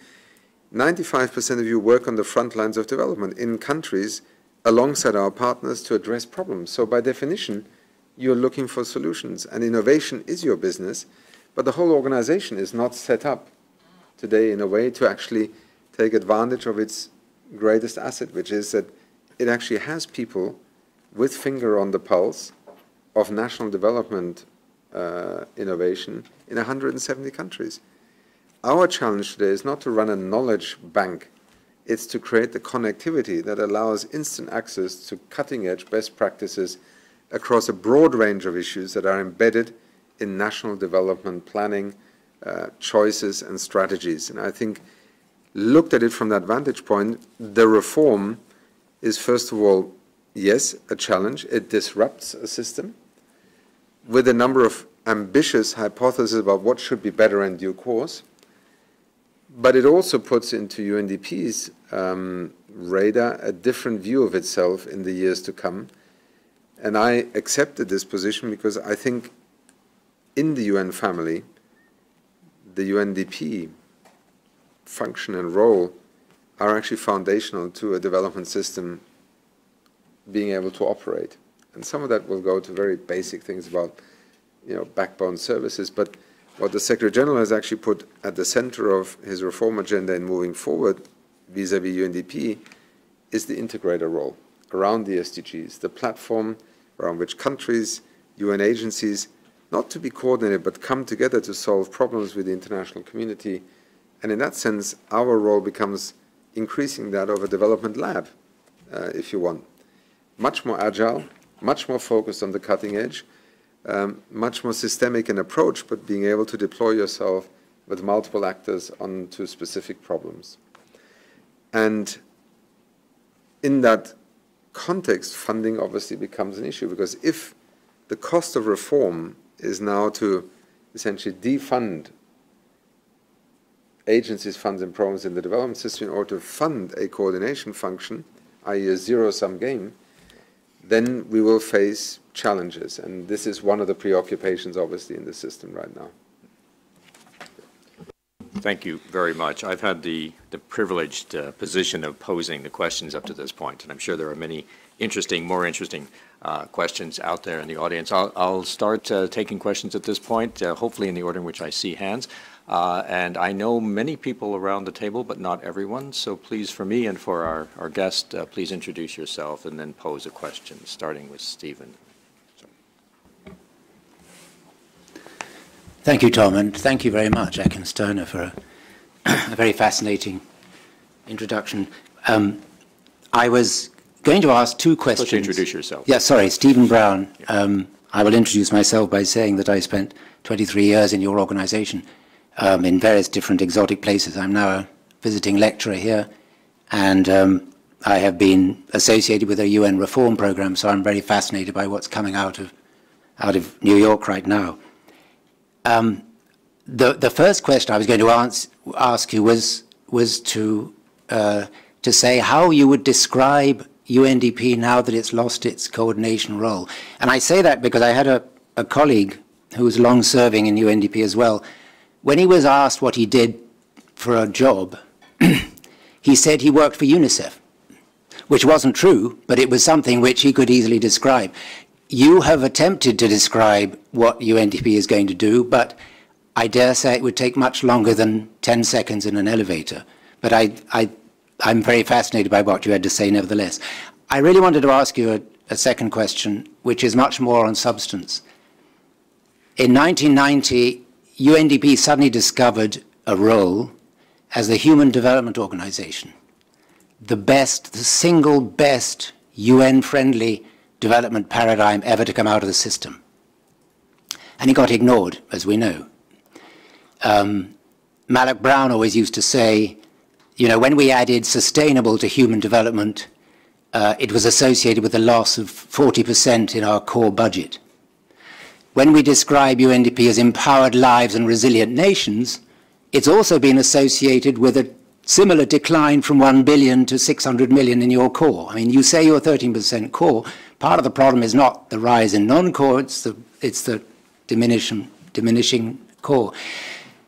95% of you work on the front lines of development in countries alongside our partners to address problems. So by definition, you're looking for solutions, and innovation is your business, but the whole organization is not set up today in a way to actually take advantage of its greatest asset, which is that it actually has people with finger on the pulse of national development innovation in 170 countries. Our challenge today is not to run a knowledge bank, it's to create the connectivity that allows instant access to cutting-edge best practices across a broad range of issues that are embedded in national development planning, choices and strategies. And I think, looked at it from that vantage point, the reform is, first of all, yes, a challenge. It disrupts a system with a number of ambitious hypotheses about what should be better in due course. But it also puts into UNDP's radar a different view of itself in the years to come. And I accepted this position because I think in the UN family, the UNDP function and role are actually foundational to a development system being able to operate. And some of that will go to very basic things about, backbone services. But what the Secretary General has actually put at the center of his reform agenda in moving forward vis-à-vis UNDP is the integrator role around the SDGs, the platform around which countries, UN agencies, not to be coordinated, but come together to solve problems with the international community. And in that sense, our role becomes increasing that of a development lab, if you want. Much more agile, much more focused on the cutting edge, much more systemic in approach, but being able to deploy yourself with multiple actors onto specific problems. And in that context, funding obviously becomes an issue, because if the cost of reform is now to essentially defund agencies, funds and programs in the development system in order to fund a coordination function, i.e. a zero-sum game, then we will face challenges. And this is one of the preoccupations, obviously, in the system right now. Thank you very much. I've had the privileged position of posing the questions up to this point, and I'm sure there are many more interesting questions out there in the audience. I'll start taking questions at this point, hopefully in the order in which I see hands. And I know many people around the table, but not everyone. So please, for me and for our guest, please introduce yourself and then pose a question, starting with Stephen. Thank you, Tom, and thank you very much, Achim Steiner, for a very fascinating introduction. I was going to ask two questions. Please introduce yourself. Yeah, sorry, Stephen Brown. Yeah. I will introduce myself by saying that I spent 23 years in your organization in various different exotic places. I'm now a visiting lecturer here, and I have been associated with a UN reform program, so I'm very fascinated by what's coming out of New York right now. The first question I was going to ask you was to say how you would describe UNDP now that it's lost its coordination role. And I say that because I had a colleague who was long serving in UNDP as well. When he was asked what he did for a job, he said he worked for UNICEF, which wasn't true, but it was something which he could easily describe. You have attempted to describe what UNDP is going to do, but I dare say it would take much longer than 10 seconds in an elevator. But I'm very fascinated by what you had to say nevertheless. I really wanted to ask you a second question, which is much more on substance. In 1990, UNDP suddenly discovered a role as the Human Development Organization, the single best UN-friendly development paradigm ever to come out of the system. And it got ignored, as we know. Malloch Brown always used to say, you know, when we added sustainable to human development, it was associated with a loss of 40% in our core budget. When we describe UNDP as empowered lives and resilient nations, it's also been associated with a similar decline from 1 billion to 600 million in your core. I mean, you say you're 13% core. Part of the problem is not the rise in non-core, it's the diminishing core.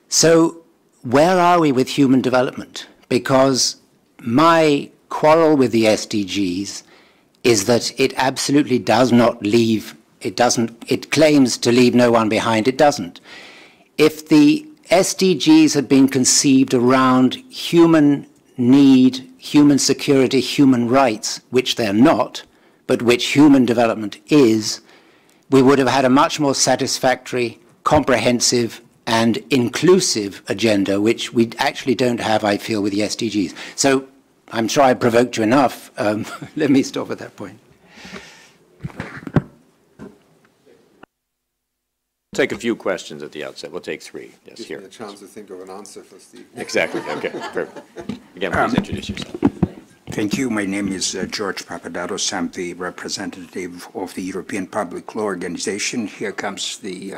So where are we with human development? Because my quarrel with the SDGs is that it absolutely does not leave, it claims to leave no one behind, it doesn't. If the SDGs had been conceived around human need, human security, human rights, which they're not, but which human development is, we would have had a much more satisfactory, comprehensive, and inclusive agenda, which we actually don't have, I feel, with the SDGs. So I'm sure I provoked you enough. Let me stop at that point. Take a few questions at the outset. We'll take 3. Yes, Gives here. me a chance to think of an answer for Steve. Exactly. Okay. Perfect. Again, please introduce yourself. Thank you. My name is George Papadatos. I'm the representative of the European Public Law Organization. Here comes the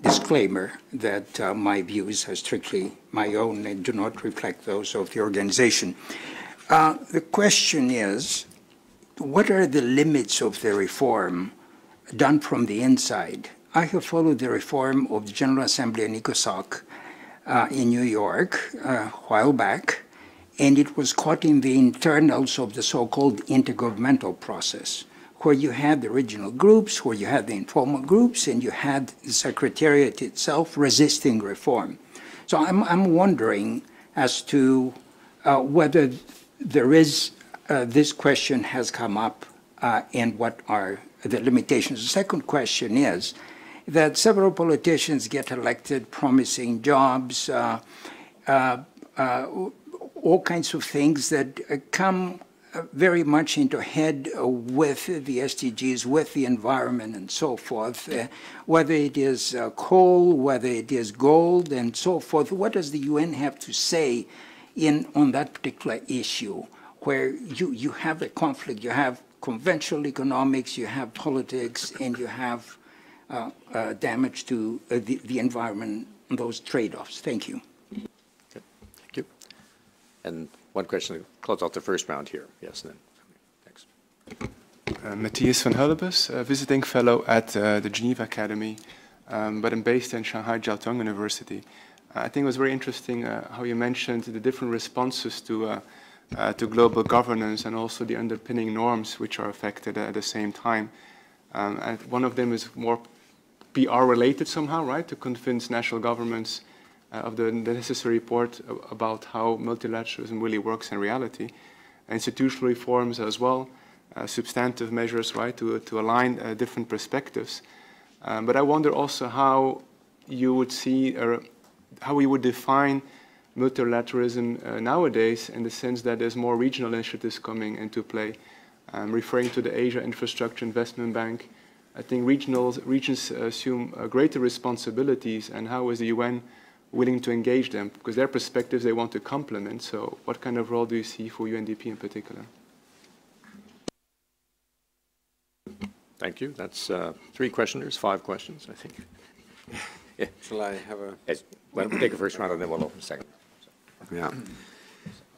disclaimer that my views are strictly my own and do not reflect those of the organization. The question is, what are the limits of the reform done from the inside? I have followed the reform of the General Assembly in ECOSOC in New York a while back, and it was caught in the internals of the so-called intergovernmental process, where you had the regional groups, where you had the informal groups, and you had the Secretariat itself resisting reform. So I'm wondering as to whether there is, this question has come up, and what are the limitations. The second question is that several politicians get elected promising jobs, all kinds of things that come very much into head with the SDGs, with the environment and so forth, whether it is coal, whether it is gold and so forth. What does the UN have to say on that particular issue, where you have a conflict, you have conventional economics, you have politics, and you have damage to the environment, those trade-offs? Thank you. Okay. Thank you. And one question to close out the first round here. Yes, and then thanks. Matthias van Hullebus, visiting fellow at the Geneva Academy, but I'm based in Shanghai Jiaotong University. I think it was very interesting how you mentioned the different responses to global governance and also the underpinning norms which are affected at the same time. And one of them is more PR related somehow, right, to convince national governments of the necessary report about how multilateralism really works in reality. Institutional reforms as well, substantive measures, right, to align different perspectives. But I wonder also how you would see, or how we would define multilateralism nowadays, in the sense that there's more regional initiatives coming into play. Referring to the Asia Infrastructure Investment Bank, I think regions assume greater responsibilities, and how is the UN willing to engage them? Because their perspectives they want to complement. So what kind of role do you see for UNDP in particular? Thank you. That's 3 questioners, 5 questions, I think. Yeah. Shall I have a... Yes. Well, we'll take a first round and then we'll open a second. Yeah.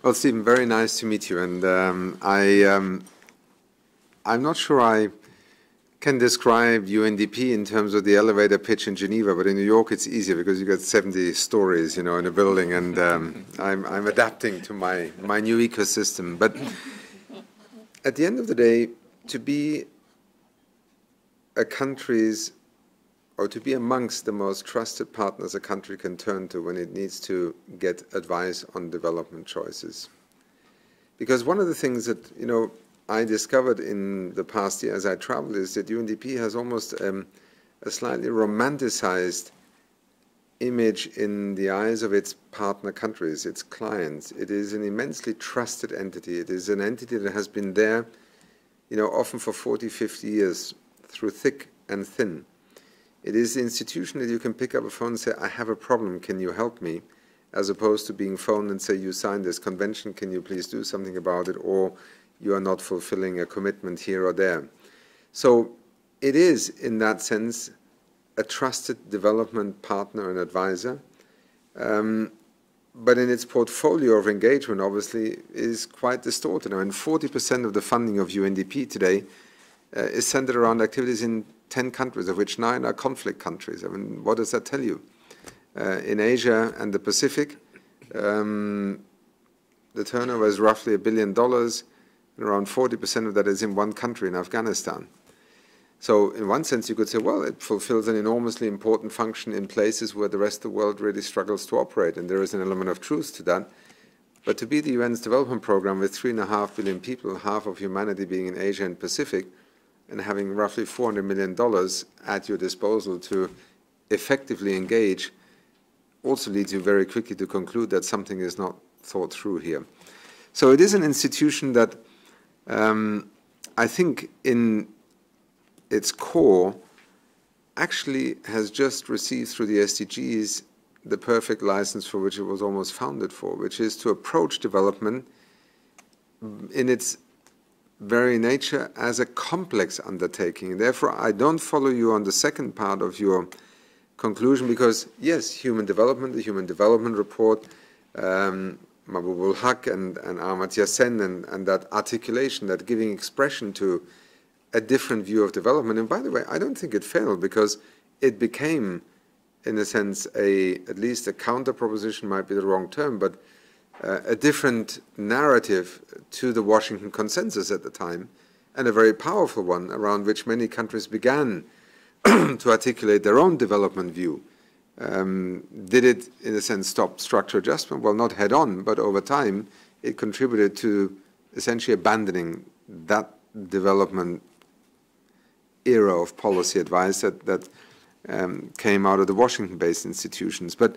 Well, Stephen, very nice to meet you. And I'm not sure I can describe UNDP in terms of the elevator pitch in Geneva, but in New York it's easier because you got 70 stories, you know, in a building, and I'm adapting to my new ecosystem. But at the end of the day, to be a country's, or to be amongst the most trusted partners a country can turn to when it needs to get advice on development choices. Because one of the things that, you know, I discovered in the past year as I traveled is that UNDP has almost a slightly romanticized image in the eyes of its partner countries, its clients. It is an immensely trusted entity. It is an entity that has been there, you know, often for 40, 50 years, through thick and thin. It is the institution that you can pick up a phone and say, I have a problem, can you help me? As opposed to being phoned and say, you signed this convention, can you please do something about it? Or you are not fulfilling a commitment here or there. So it is, in that sense, a trusted development partner and advisor. But in its portfolio of engagement, obviously, is quite distorted. I mean, 40% of the funding of UNDP today is centered around activities in 10 countries, of which 9 are conflict countries. I mean, what does that tell you? In Asia and the Pacific, the turnover is roughly $1 billion, and around 40% of that is in one country, in Afghanistan. So in one sense, you could say, well, it fulfills an enormously important function in places where the rest of the world really struggles to operate, and there is an element of truth to that. But to be the UN's development program with 3.5 billion people, half of humanity being in Asia and Pacific, and having roughly $400 million at your disposal to effectively engage, also leads you very quickly to conclude that something is not thought through here. So it is an institution that I think in its core actually has just received through the SDGs the perfect license for which it was almost founded for, which is to approach development in its very nature as a complex undertaking. Therefore, I don't follow you on the second part of your conclusion, because yes, human development, the Human Development Report, Mahbub al-Haq and Amartya Sen, and that articulation, that giving expression to a different view of development. And by the way, I don't think it failed, because it became, in a sense, at least a counter proposition might be the wrong term, but a different narrative to the Washington Consensus at the time, and a very powerful one around which many countries began to articulate their own development view. Did it, in a sense, stop structural adjustment? Well, not head on, but over time, it contributed to essentially abandoning that development era of policy advice that came out of the Washington-based institutions. But,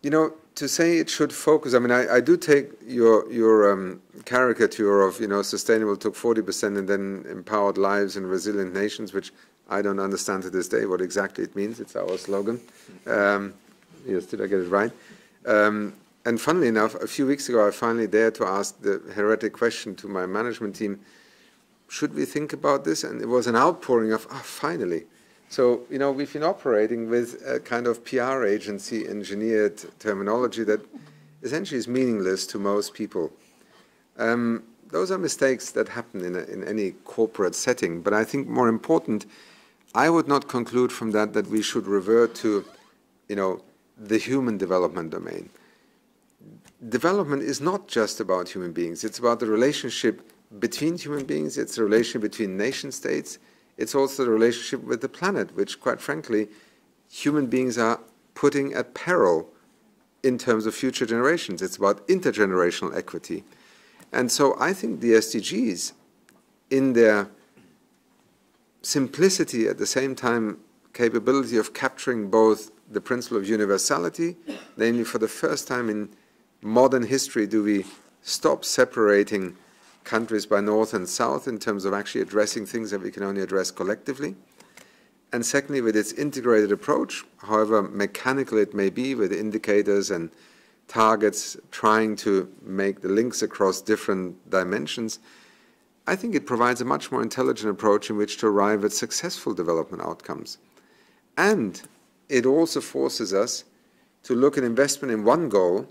you know, to say it should focus, I mean, I do take your caricature of, you know, sustainable took 40% and then empowered lives in resilient nations, which I don't understand to this day what exactly it means. It's our slogan. Yes, did I get it right? And funnily enough, a few weeks ago, I finally dared to ask the heretic question to my management team, should we think about this? And it was an outpouring of, finally. So, you know, we've been operating with a kind of PR agency engineered terminology that essentially is meaningless to most people. Those are mistakes that happen in any corporate setting. But I think more important, I would not conclude from that that we should revert to, you know, the human development domain. Development is not just about human beings. It's about the relationship between human beings. It's the relationship between nation states. It's also the relationship with the planet, which, quite frankly, human beings are putting at peril in terms of future generations. It's about intergenerational equity. And so I think the SDGs, in their simplicity, at the same time capability of capturing both the principle of universality, namely for the first time in modern history do we stop separating countries by north and south in terms of actually addressing things that we can only address collectively. And secondly, with its integrated approach, however mechanical it may be, with indicators and targets trying to make the links across different dimensions, I think it provides a much more intelligent approach in which to arrive at successful development outcomes. And it also forces us to look at investment in one goal,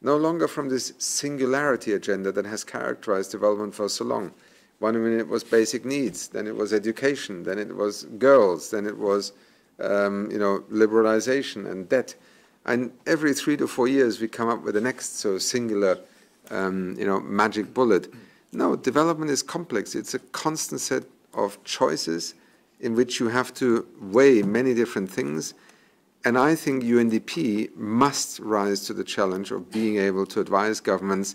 no longer from this singularity agenda that has characterized development for so long. One minute it was basic needs, then it was education, then it was girls, then it was liberalization and debt. And every 3 to 4 years we come up with the next so singular magic bullet. No, development is complex. It's a constant set of choices in which you have to weigh many different things. And I think UNDP must rise to the challenge of being able to advise governments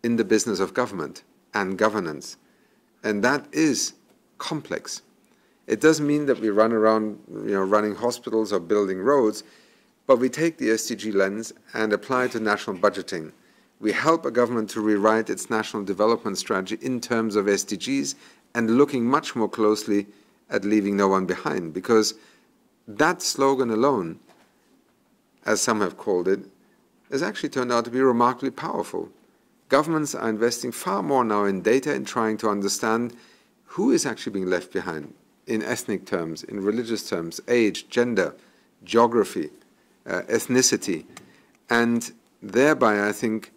in the business of government and governance. And that is complex. It doesn't mean that we run around, running hospitals or building roads, but we take the SDG lens and apply it to national budgeting. We help a government to rewrite its national development strategy in terms of SDGs and looking much more closely at leaving no one behind, because that slogan alone, as some have called it, has actually turned out to be remarkably powerful. Governments are investing far more now in data and trying to understand who is actually being left behind in ethnic terms, in religious terms, age, gender, geography, ethnicity, and thereby, I think,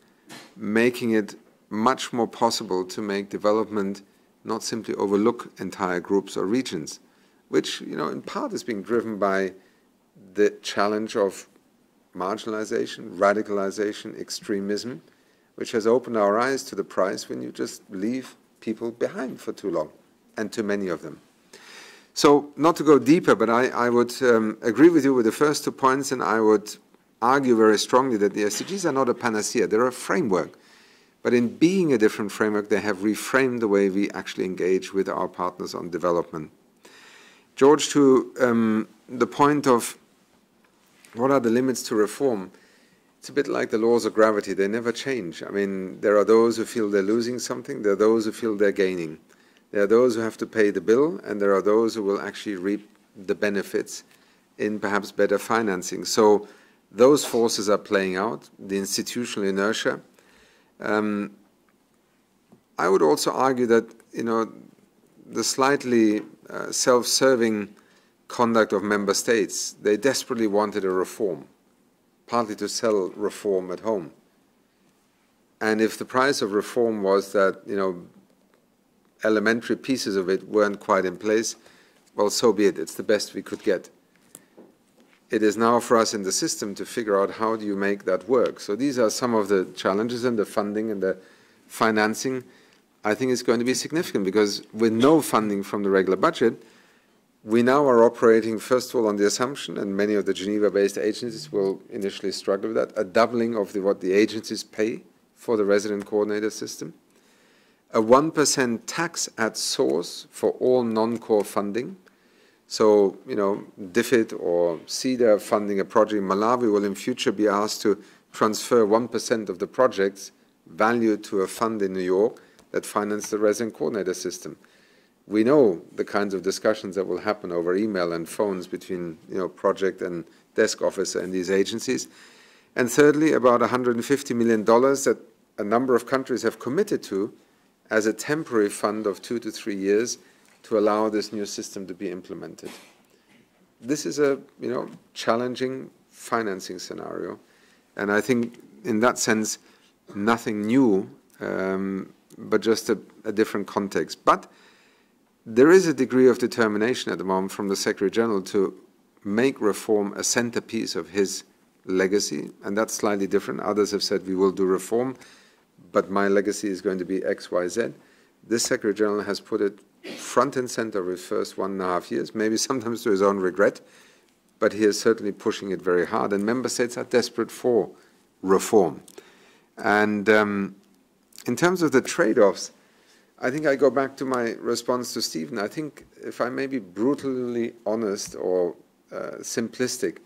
making it much more possible to make development not simply overlook entire groups or regions, which, in part is being driven by the challenge of marginalization, radicalization, extremism, which has opened our eyes to the price when you just leave people behind for too long, and too many of them. So, not to go deeper, but I would agree with you with the first 2 points, and I would argue very strongly that the SDGs are not a panacea. They're a framework. But in being a different framework, they have reframed the way we actually engage with our partners on development. George, to the point of what are the limits to reform, it's a bit like the laws of gravity. They never change. I mean, there are those who feel they're losing something. There are those who feel they're gaining. There are those who have to pay the bill, and there are those who will actually reap the benefits in perhaps better financing. So those forces are playing out, the institutional inertia. I would also argue that, the slightly self-serving conduct of member states, they desperately wanted a reform, partly to sell reform at home. And if the price of reform was that, elementary pieces of it weren't quite in place, well, so be it. It's the best we could get. It is now for us in the system to figure out how do you make that work. So these are some of the challenges, and the funding and the financing, I think, is going to be significant, because with no funding from the regular budget, we now are operating, first of all, on the assumption, and many of the Geneva-based agencies will initially struggle with that, a doubling of what the agencies pay for the resident coordinator system, a 1% tax at source for all non-core funding. So, DFID or CEDA funding a project in Malawi will in future be asked to transfer 1% of the project's value to a fund in New York that finances the resident coordinator system. We know the kinds of discussions that will happen over email and phones between, project and desk officer and these agencies. And thirdly, about $150 million that a number of countries have committed to as a temporary fund of 2 to 3 years to allow this new system to be implemented. This is a, challenging financing scenario. And I think in that sense, nothing new, but just a different context. But there is a degree of determination at the moment from the Secretary General to make reform a centerpiece of his legacy, and that's slightly different. Others have said we will do reform, but my legacy is going to be X, Y, Z. This Secretary General has put it front and center of his first 1.5 years, maybe sometimes to his own regret, but he is certainly pushing it very hard, and member states are desperate for reform. And in terms of the trade-offs, I think I go back to my response to Stephen. I think, if I may be brutally honest or simplistic,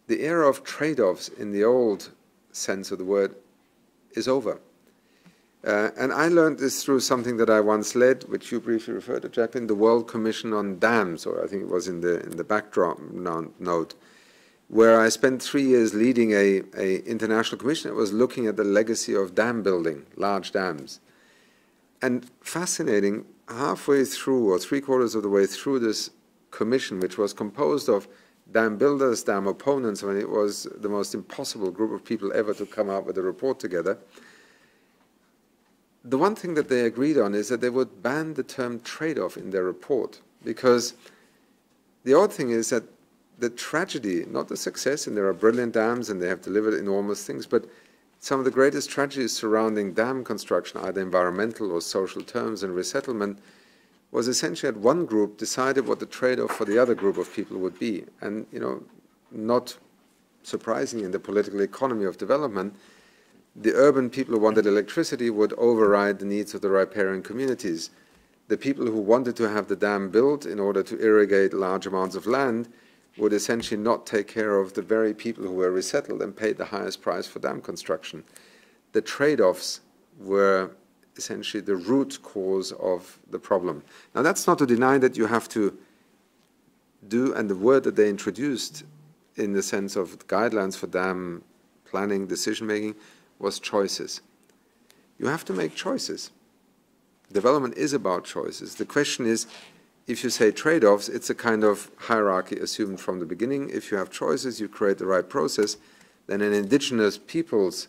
the era of trade-offs in the old sense of the word is over. And I learned this through something that I once led, which you briefly referred to, Jacqueline, the World Commission on Dams, or I think it was in the backdrop note, where I spent 3 years leading a international commission that was looking at the legacy of dam building, large dams. And fascinating, halfway through, or 3/4 of the way through this commission, which was composed of dam builders, dam opponents, I mean, it was the most impossible group of people ever to come up with a report together. The one thing that they agreed on is that they would ban the term trade-off in their report, because the odd thing is that the tragedy, not the success, and there are brilliant dams and they have delivered enormous things, but some of the greatest tragedies surrounding dam construction, either environmental or social terms and resettlement, was essentially that one group decided what the trade-off for the other group of people would be. And, not surprisingly in the political economy of development, the urban people who wanted electricity would override the needs of the riparian communities. the people who wanted to have the dam built in order to irrigate large amounts of land would essentially not take care of the very people who were resettled and paid the highest price for dam construction. The trade-offs were essentially the root cause of the problem. Now, that's not to deny that you have to do, and the word that they introduced in the sense of guidelines for dam planning, decision-making, was choices. You have to make choices. Development is about choices. The question is, if you say trade-offs, it's a kind of hierarchy assumed from the beginning. If you have choices, you create the right process, then an indigenous people's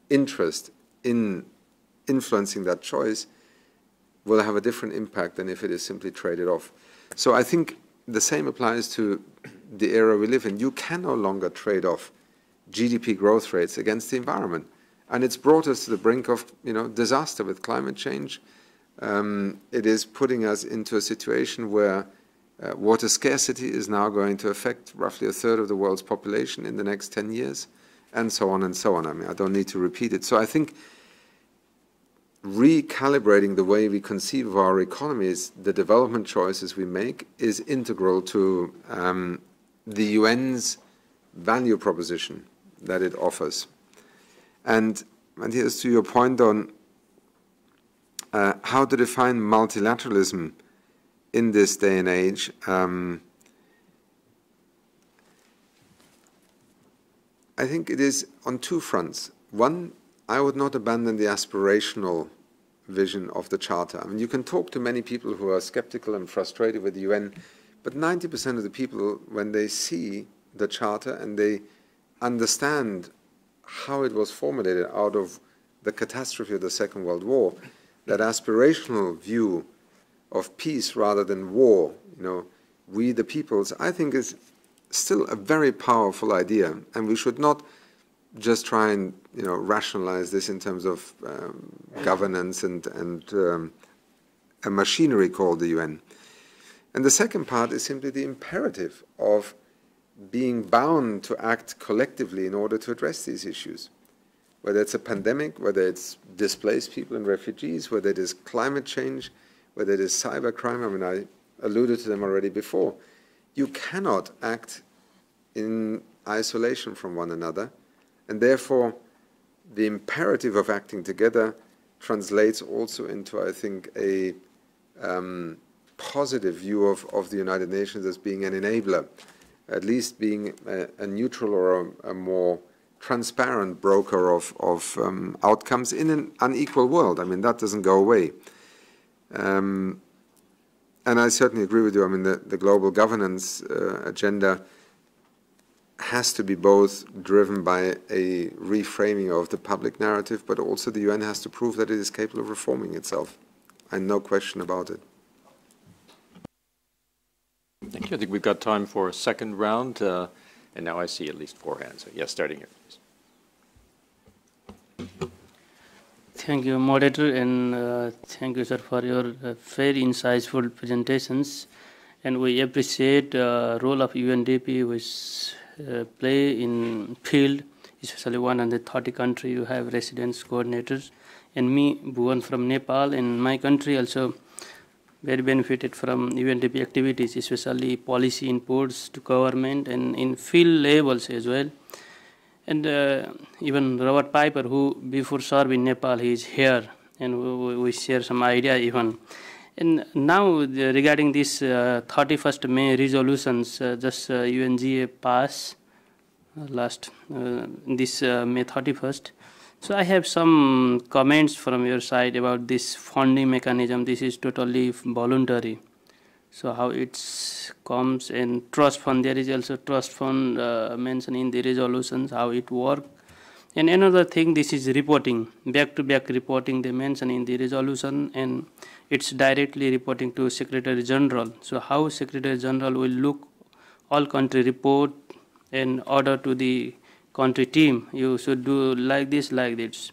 interest in influencing that choice will have a different impact than if it is simply traded off. So I think the same applies to the era we live in. You can no longer trade off GDP growth rates against the environment. And it's brought us to the brink of, disaster with climate change. It is putting us into a situation where water scarcity is now going to affect roughly a third of the world's population in the next 10 years, and so on and so on. I mean, I don't need to repeat it. So I think recalibrating the way we conceive of our economies, the development choices we make, is integral to the UN's value proposition that it offers. And here's to your point on how to define multilateralism in this day and age. I think it is on two fronts. One, I would not abandon the aspirational vision of the Charter. I mean, you can talk to many people who are skeptical and frustrated with the UN, but 90% of the people, when they see the Charter and they understand how it was formulated out of the catastrophe of the Second World War, that aspirational view of peace rather than war, we the peoples, I think is still a very powerful idea, and we should not just try and rationalize this in terms of governance and a machinery called the UN. And the second part is simply the imperative of being bound to act collectively in order to address these issues. Whether it's a pandemic, whether it's displaced people and refugees, whether it is climate change, whether it is cybercrime, I mean, I alluded to them already before. You cannot act in isolation from one another, and therefore the imperative of acting together translates also into, I think, a positive view of the United Nations as being an enabler, at least being a neutral or a more transparent broker of outcomes in an unequal world. I mean, that doesn't go away. And I certainly agree with you. I mean, the global governance agenda has to be both driven by a reframing of the public narrative, but also the UN has to prove that it is capable of reforming itself. And no question about it. Thank you. I think we've got time for a second round. And now I see at least 4 hands. So yes, starting here, please. Thank you, moderator, and thank you, sir, for your very insightful presentations. And we appreciate the role of UNDP, which play in field, especially 130 countries. You have residence coordinators, and me, Bhuvan from Nepal, and my country also very benefited from UNDP activities, especially policy inputs to government and in field levels as well. And even Robert Piper, who before served in Nepal, he is here, and we share some idea even. And now regarding this 31st May resolutions, just UNGA passed last this May 31st. So I have some comments from your side about this funding mechanism. This is totally voluntary. So how it comes in trust fund, there is also trust fund mentioned in the resolutions, how it works. And another thing, this is reporting, back-to-back reporting they mention in the resolution, and it's directly reporting to Secretary General. So how Secretary General will look all country report and order to the country team, you should do like this, like this.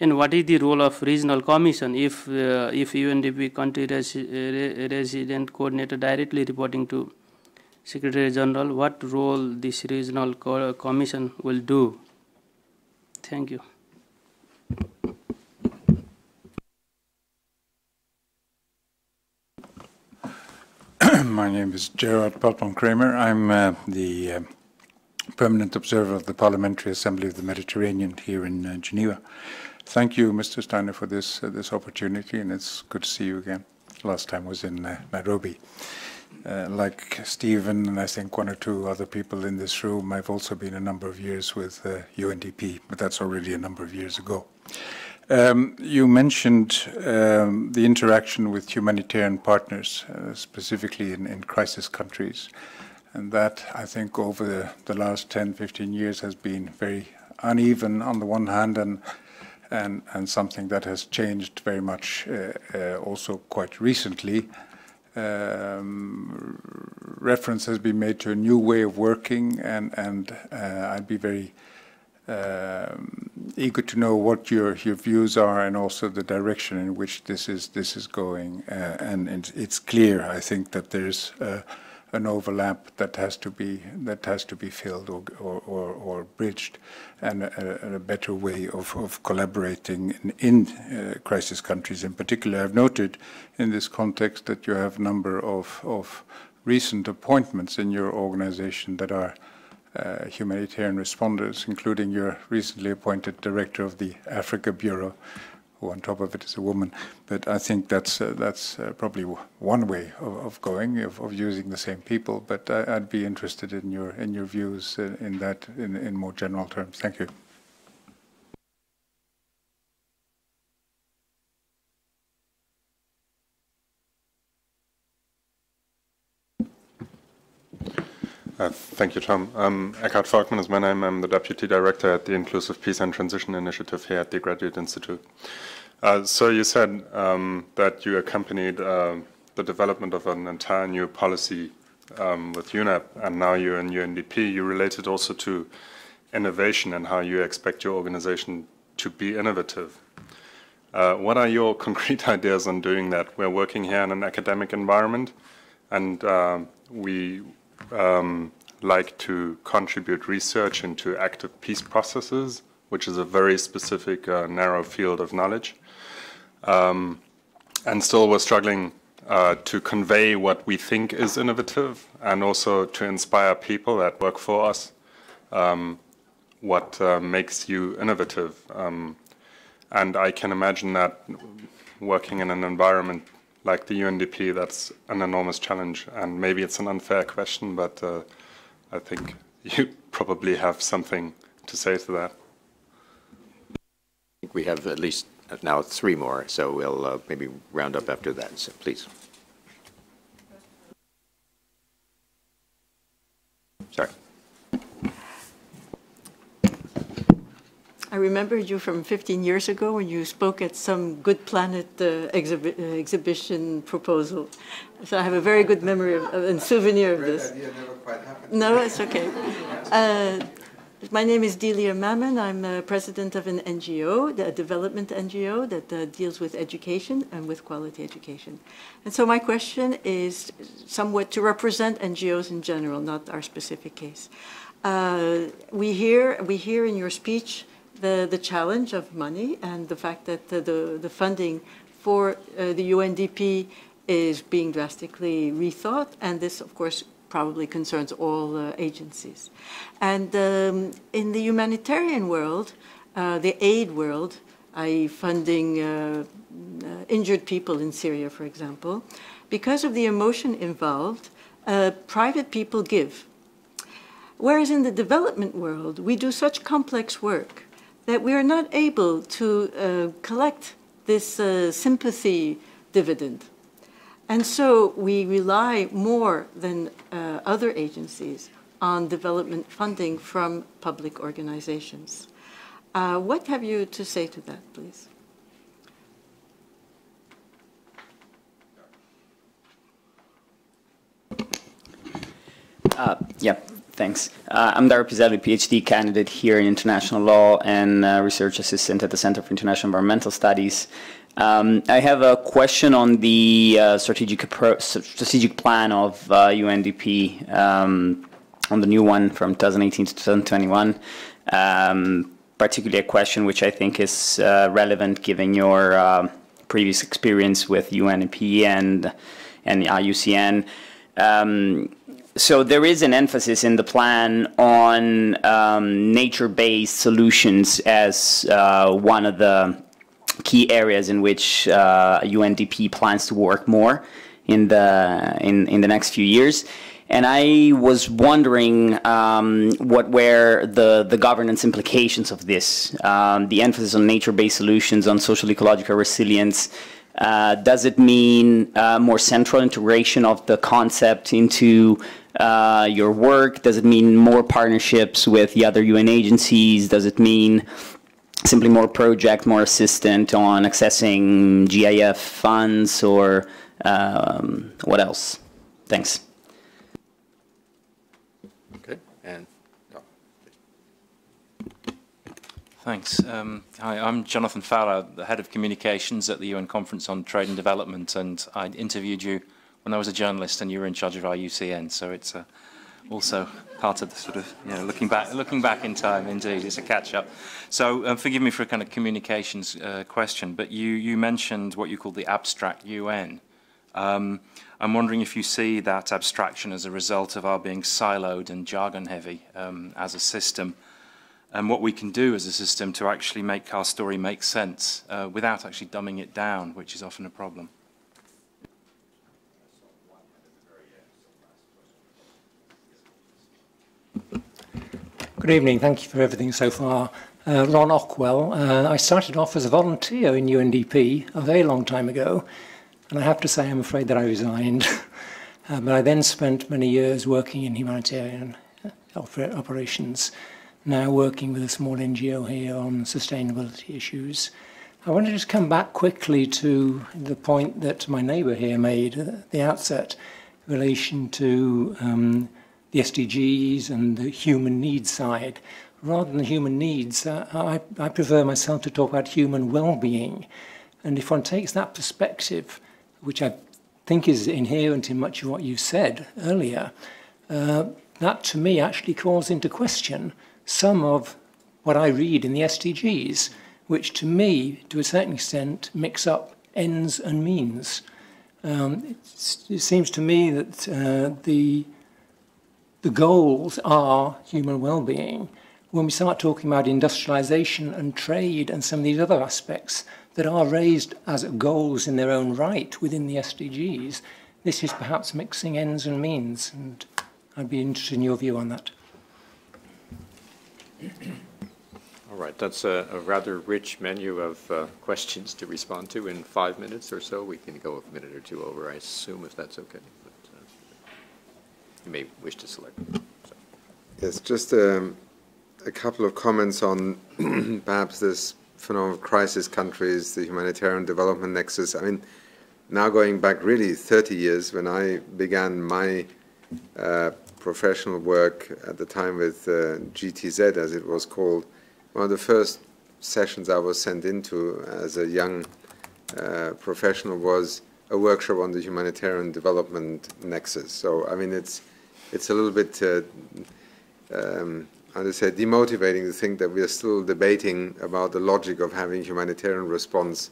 And what is the role of regional commission if UNDP country resident coordinator directly reporting to Secretary General, what role this regional commission will do? Thank you. My name is Gerard Paltman-Kramer. I'm the permanent observer of the Parliamentary Assembly of the Mediterranean here in Geneva. Thank you, Mr. Steiner, for this opportunity, and it's good to see you again. Last time was in Nairobi. Like Stephen and I think one or two other people in this room, I've also been a number of years with UNDP, but that's already a number of years ago. You mentioned the interaction with humanitarian partners, specifically in crisis countries, and that, I think, over the last 10, 15 years has been very uneven on the one hand, and something that has changed very much also quite recently. Reference has been made to a new way of working, and I'd be very eager to know what your views are, and also the direction in which this is going. And it's clear, I think, that there's an overlap that has to be filled or bridged, and a better way of collaborating in crisis countries. In particular, I've noted in this context that you have a number of recent appointments in your organization that are humanitarian responders, including your recently appointed director of the Africa Bureau, who on top of it is a woman. But I think that's probably one way of going, of using the same people. But I'd be interested in your views in that in more general terms. Thank you. Thank you, Tom. Eckhard Volkmann is my name. I'm the Deputy Director at the Inclusive Peace and Transition Initiative here at the Graduate Institute. So you said that you accompanied the development of an entire new policy with UNEP, and now you're in UNDP. You related also to innovation and how you expect your organization to be innovative. What are your concrete ideas on doing that? We're working here in an academic environment, and we like to contribute research into active peace processes, which is a very specific, narrow field of knowledge. And still we're struggling to convey what we think is innovative, and also to inspire people that work for us what makes you innovative. And I can imagine that working in an environment like the UNDP, that's an enormous challenge. And maybe it's an unfair question, but I think you probably have something to say to that. I think we have at least now 3 more, so we'll maybe round up after that. So please. Sorry. I remember you from 15 years ago when you spoke at some Good Planet exhibition proposal. So I have a very good memory and souvenir of this. Great idea, never quite happened. No, it's okay. My name is Delia Mammon. I'm president of an NGO, a development NGO that deals with education and with quality education. And so my question is somewhat to represent NGOs in general, not our specific case. We hear in your speech the challenge of money and the fact that the funding for the UNDP is being drastically rethought, and this, of course, probably concerns all agencies. And in the humanitarian world, the aid world, i.e. funding injured people in Syria, for example, because of the emotion involved, private people give. Whereas in the development world, we do such complex work that we are not able to collect this sympathy dividend. And so we rely more than other agencies on development funding from public organizations. What have you to say to that, please? Yeah, thanks. I'm Dara Pizzelli, PhD candidate here in international law and research assistant at the Center for International Environmental Studies. I have a question on the strategic plan of UNDP, on the new one from 2018 to 2021. Particularly a question which I think is relevant given your previous experience with UNDP and IUCN. So there is an emphasis in the plan on nature-based solutions as one of the key areas in which UNDP plans to work more in the next few years. And I was wondering what were the governance implications of this, the emphasis on nature-based solutions, on social ecological resilience. Does it mean more central integration of the concept into your work? Does it mean more partnerships with the other UN agencies? Does it mean simply more project, more assistant on accessing GIF funds, or what else? Thanks. Okay, and Thanks. Hi, I'm Jonathan Fowler, the head of communications at the UN Conference on Trade and Development, and I interviewed you when I was a journalist, and you were in charge of IUCN. So it's also part of the sort of, you know, looking back in time. Indeed, it's a catch-up. So forgive me for a kind of communications question, but you mentioned what you call the abstract UN. I'm wondering if you see that abstraction as a result of our being siloed and jargon-heavy as a system, and what we can do as a system to actually make our story make sense without actually dumbing it down, which is often a problem. Good evening. Thank you for everything so far. Ron Ockwell. I started off as a volunteer in UNDP a very long time ago, and I have to say I'm afraid that I resigned. But I then spent many years working in humanitarian operations, now working with a small NGO here on sustainability issues. I want to just come back quickly to the point that my neighbour here made at the outset in relation to the SDGs and the human needs side. Rather than human needs, I prefer myself to talk about human well-being. And if one takes that perspective, which I think is inherent in much of what you said earlier, that to me actually calls into question some of what I read in the SDGs, which to me, to a certain extent, mix up ends and means. It seems to me that the goals are human well-being. When we start talking about industrialization and trade and some of these other aspects that are raised as goals in their own right within the SDGs, this is perhaps mixing ends and means, and I'd be interested in your view on that. all right, that's a rather rich menu of questions to respond to in 5 minutes or so. We can go a minute or two over, I assume, if that's okay. But you may wish to select. So. Yes, just a couple of comments on perhaps this phenomenon of crisis countries, the humanitarian development nexus. I mean, now going back really 30 years when I began my professional work at the time with GTZ, as it was called, one of the first sessions I was sent into as a young professional was a workshop on the humanitarian development nexus. So, I mean, it's a little bit, how to say, demotivating to think that we are still debating about the logic of having humanitarian response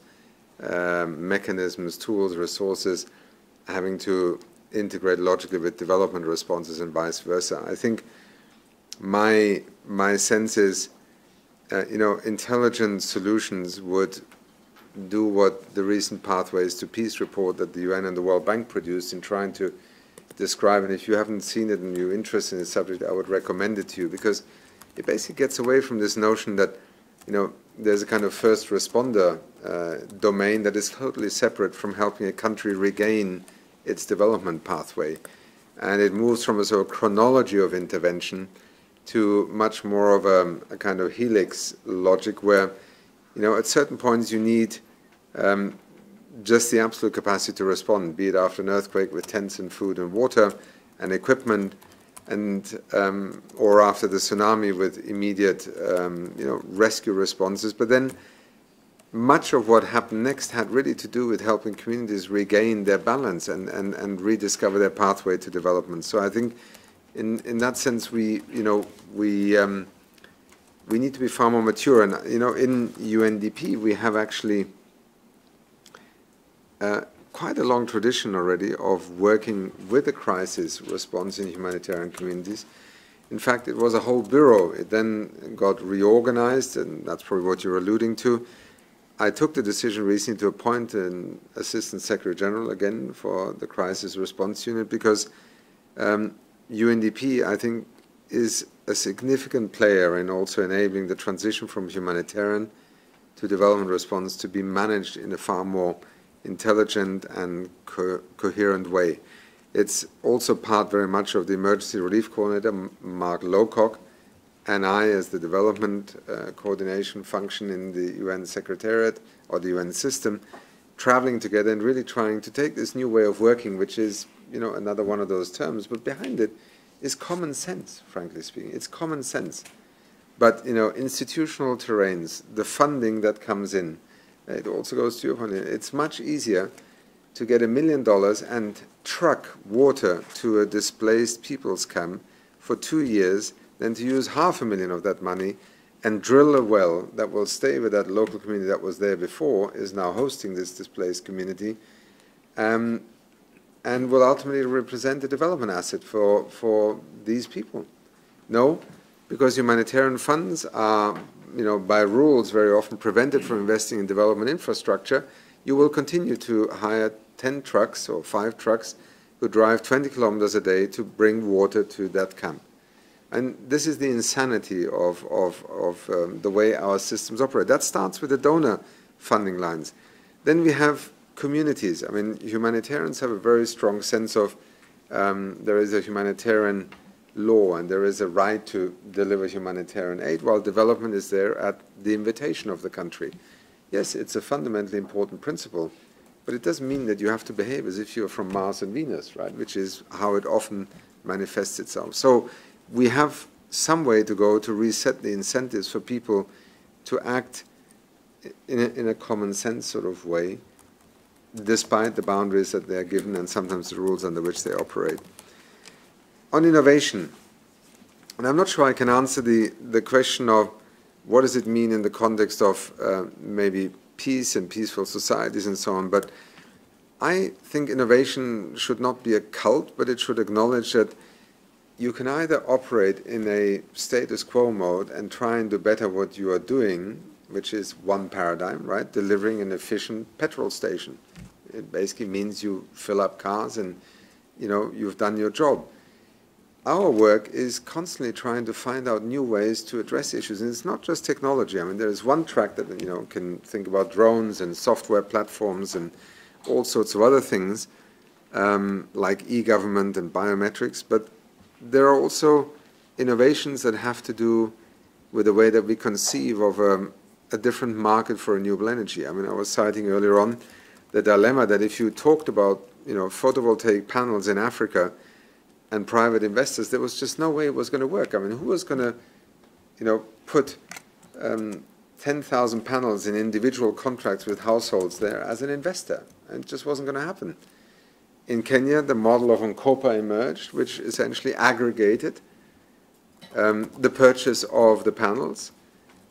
mechanisms, tools, resources, having to integrate logically with development responses and vice versa. I think my sense is, you know, intelligent solutions would do what the recent Pathways to Peace report that the UN and the World Bank produced in trying to describe, and if you haven't seen it and you're interested in the subject, I would recommend it to you, because it basically gets away from this notion that, you know, there's a kind of first responder domain that is totally separate from helping a country regain its development pathway. And it moves from a sort of chronology of intervention to much more of a kind of helix logic where, you know, at certain points you need just the absolute capacity to respond, be it after an earthquake with tents and food and water and equipment, and or after the tsunami with immediate you know, rescue responses. But then much of what happened next had really to do with helping communities regain their balance and rediscover their pathway to development. So I think in that sense we, you know, we need to be far more mature. And, you know, in UNDP we have actually quite a long tradition already of working with the crisis response in humanitarian communities. In fact, it was a whole bureau. It then got reorganized, and that's probably what you're alluding to. I took the decision recently to appoint an Assistant Secretary General again for the Crisis Response Unit because UNDP, I think, is a significant player in also enabling the transition from humanitarian to development response to be managed in a far more intelligent and coherent way. It's also part very much of the Emergency Relief Coordinator, Mark Lowcock, and I, as the development coordination function in the UN Secretariat or the UN system, traveling together and really trying to take this new way of working, which is, you know, another one of those terms, but behind it is common sense, frankly speaking. It's common sense. But, you know, institutional terrains, the funding that comes in, it also goes to your point. It's much easier to get $1 million and truck water to a displaced people's camp for 2 years than to use $500,000 of that money and drill a well that will stay with that local community that was there before, is now hosting this displaced community, and will ultimately represent a development asset for these people. No, because humanitarian funds are, you know, by rules very often prevented from investing in development infrastructure. You will continue to hire 10 trucks or 5 trucks who drive 20 kilometers a day to bring water to that camp. And this is the insanity of the way our systems operate. That starts with the donor funding lines. Then we have communities. I mean, humanitarians have a very strong sense of there is a humanitarian law and there is a right to deliver humanitarian aid, while development is there at the invitation of the country. Yes, it's a fundamentally important principle, but it doesn't mean that you have to behave as if you're from Mars and Venus, right? Which is how it often manifests itself. So we have some way to go to reset the incentives for people to act in a common sense sort of way, despite the boundaries that they are given and sometimes the rules under which they operate. On innovation, and I'm not sure I can answer the question of what does it mean in the context of maybe peace and peaceful societies and so on, but I think innovation should not be a cult, but it should acknowledge that you can either operate in a status quo mode and try and do better what you are doing, which is one paradigm, right? Delivering an efficient petrol station. It basically means you fill up cars and, you know, you've done your job. Our work is constantly trying to find out new ways to address issues. And it's not just technology. I mean, there is one track that, you know, can think about drones and software platforms and all sorts of other things, like e-government and biometrics. But there are also innovations that have to do with the way that we conceive of a different market for renewable energy. I mean, I was citing earlier on the dilemma that if you talked about, you know, photovoltaic panels in Africa and private investors, there was just no way it was going to work. I mean, who was going to, you know, put 10,000 panels in individual contracts with households there as an investor? And it just wasn't going to happen. In Kenya, the model of Onkopa emerged, which essentially aggregated the purchase of the panels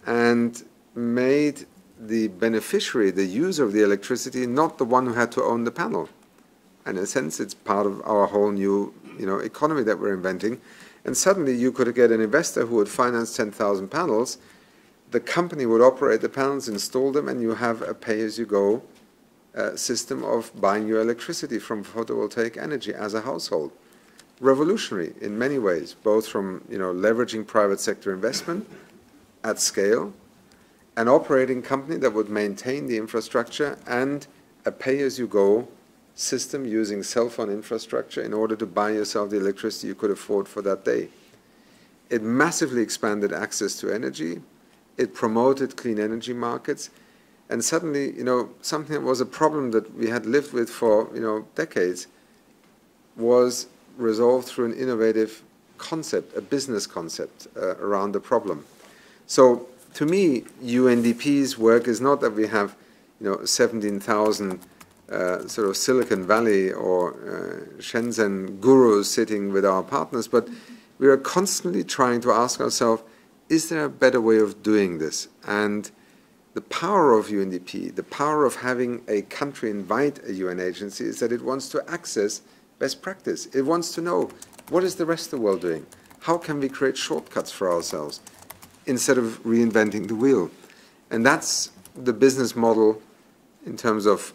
and made the beneficiary, the user of the electricity, not the one who had to own the panel. And in a sense, it's part of our whole new, you know, economy that we're inventing. And suddenly you could get an investor who would finance 10,000 panels. The company would operate the panels, install them, and you have a pay-as-you-go system of buying your electricity from photovoltaic energy as a household. Revolutionary in many ways, both from, you know, leveraging private sector investment at scale, an operating company that would maintain the infrastructure, and a pay-as-you-go system using cell phone infrastructure in order to buy yourself the electricity you could afford for that day. It massively expanded access to energy. It promoted clean energy markets. And suddenly, you know, something that was a problem that we had lived with for, you know, decades was resolved through an innovative concept, a business concept around the problem. So to me, UNDP's work is not that we have, you know, 17,000 sort of Silicon Valley or Shenzhen gurus sitting with our partners, but we are constantly trying to ask ourselves, is there a better way of doing this? And the power of UNDP, the power of having a country invite a UN agency is that it wants to access best practice. It wants to know, what is the rest of the world doing? How can we create shortcuts for ourselves instead of reinventing the wheel? And that's the business model in terms of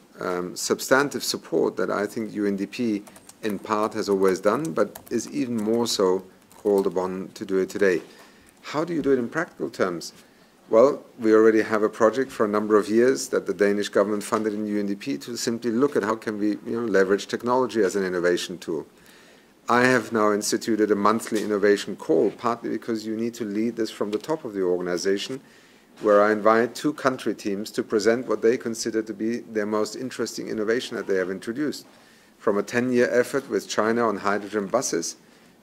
substantive support that I think UNDP in part has always done, but is even more so called upon to do it today. How do you do it in practical terms? Well, we already have a project for a number of years that the Danish government funded in UNDP to simply look at how can we leverage technology as an innovation tool. I have now instituted a monthly innovation call, partly because you need to lead this from the top of the organization, where I invite 2 country teams to present what they consider to be their most interesting innovation that they have introduced. From a 10-year effort with China on hydrogen buses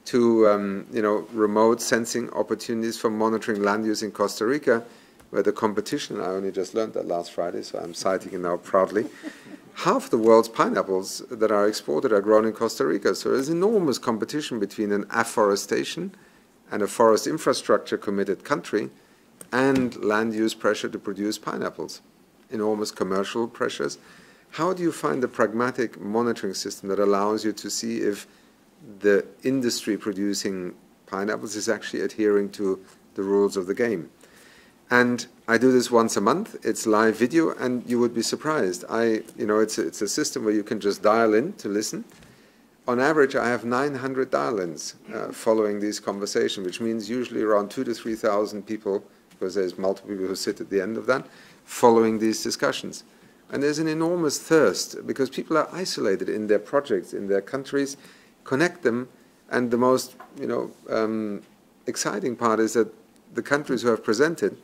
to remote sensing opportunities for monitoring land use in Costa Rica, where the competition, I only just learned that last Friday, so I'm citing it now proudly, half the world's pineapples that are exported are grown in Costa Rica. So there's enormous competition between an afforestation and a forest infrastructure committed country and land use pressure to produce pineapples, enormous commercial pressures. How do you find the pragmatic monitoring system that allows you to see if the industry producing pineapples is actually adhering to the rules of the game? And I do this once a month. It's live video, and you would be surprised. It's a system where you can just dial in to listen. On average, I have 900 dial-ins following these conversations, which means usually around 2,000 to 3,000 people, because there's multiple people who sit at the end of that, following these discussions. And there's an enormous thirst, because people are isolated in their projects, in their countries. Connect them, and the most exciting part is that the countries who have presented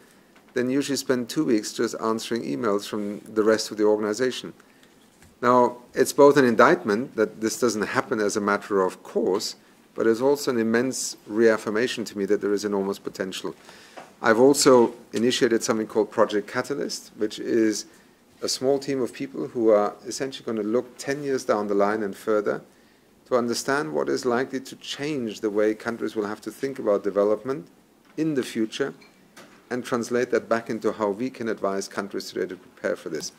then usually spend 2 weeks just answering emails from the rest of the organization. Now, it's both an indictment that this doesn't happen as a matter of course, but it's also an immense reaffirmation to me that there is enormous potential. I've also initiated something called Project Catalyst, which is a small team of people who are essentially going to look 10 years down the line and further to understand what is likely to change the way countries will have to think about development in the future, and translate that back into how we can advise countries today to prepare for this.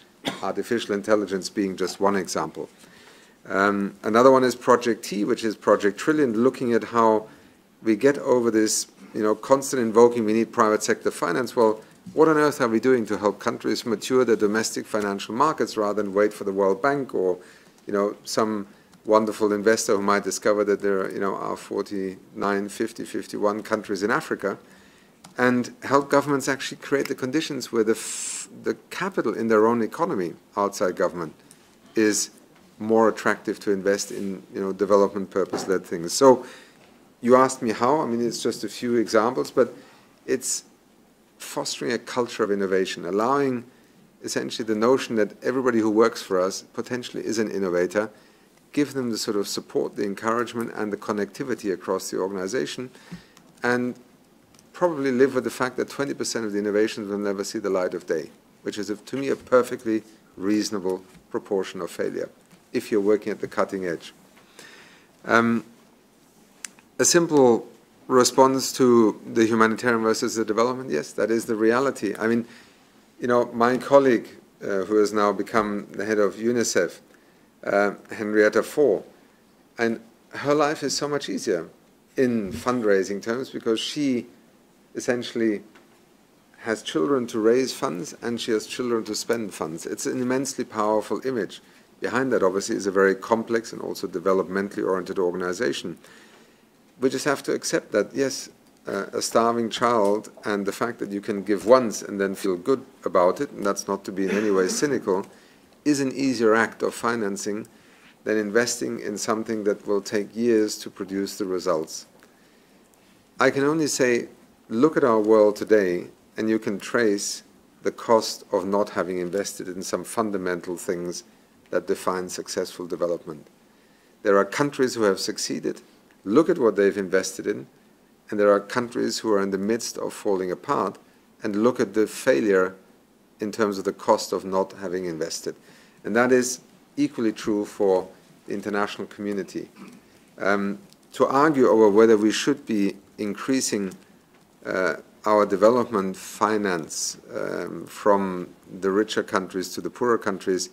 Artificial intelligence being just one example. Another one is Project T, which is Project Trillion, looking at how we get over this constant invoking we need private sector finance. Well, what on earth are we doing to help countries mature their domestic financial markets rather than wait for the World Bank or some wonderful investor who might discover that there are 49, 50, 51 countries in Africa, and help governments actually create the conditions where the capital in their own economy outside government is more attractive to invest in development purpose-led things. So you asked me how. I mean, it's just a few examples, but it's fostering a culture of innovation, allowing essentially the notion that everybody who works for us potentially is an innovator, give them the sort of support, the encouragement, and the connectivity across the organization, and probably live with the fact that 20% of the innovations will never see the light of day, which is, to me, a perfectly reasonable proportion of failure, if you're working at the cutting edge. A simple response to the humanitarian versus the development, yes, that is the reality. I mean, my colleague, who has now become the head of UNICEF, Henrietta Fore, and her life is so much easier in fundraising terms because she essentially has children to raise funds and she has children to spend funds. It's an immensely powerful image. Behind that, obviously, is a very complex and also developmentally oriented organization. We just have to accept that, yes, a starving child and the fact that you can give once and then feel good about it, and that's not to be in any way cynical, is an easier act of financing than investing in something that will take years to produce the results. I can only say, look at our world today, and you can trace the cost of not having invested in some fundamental things that define successful development. There are countries who have succeeded. Look at what they've invested in. And there are countries who are in the midst of falling apart, and look at the failure in terms of the cost of not having invested. And that is equally true for the international community. To argue over whether we should be increasing our development finance from the richer countries to the poorer countries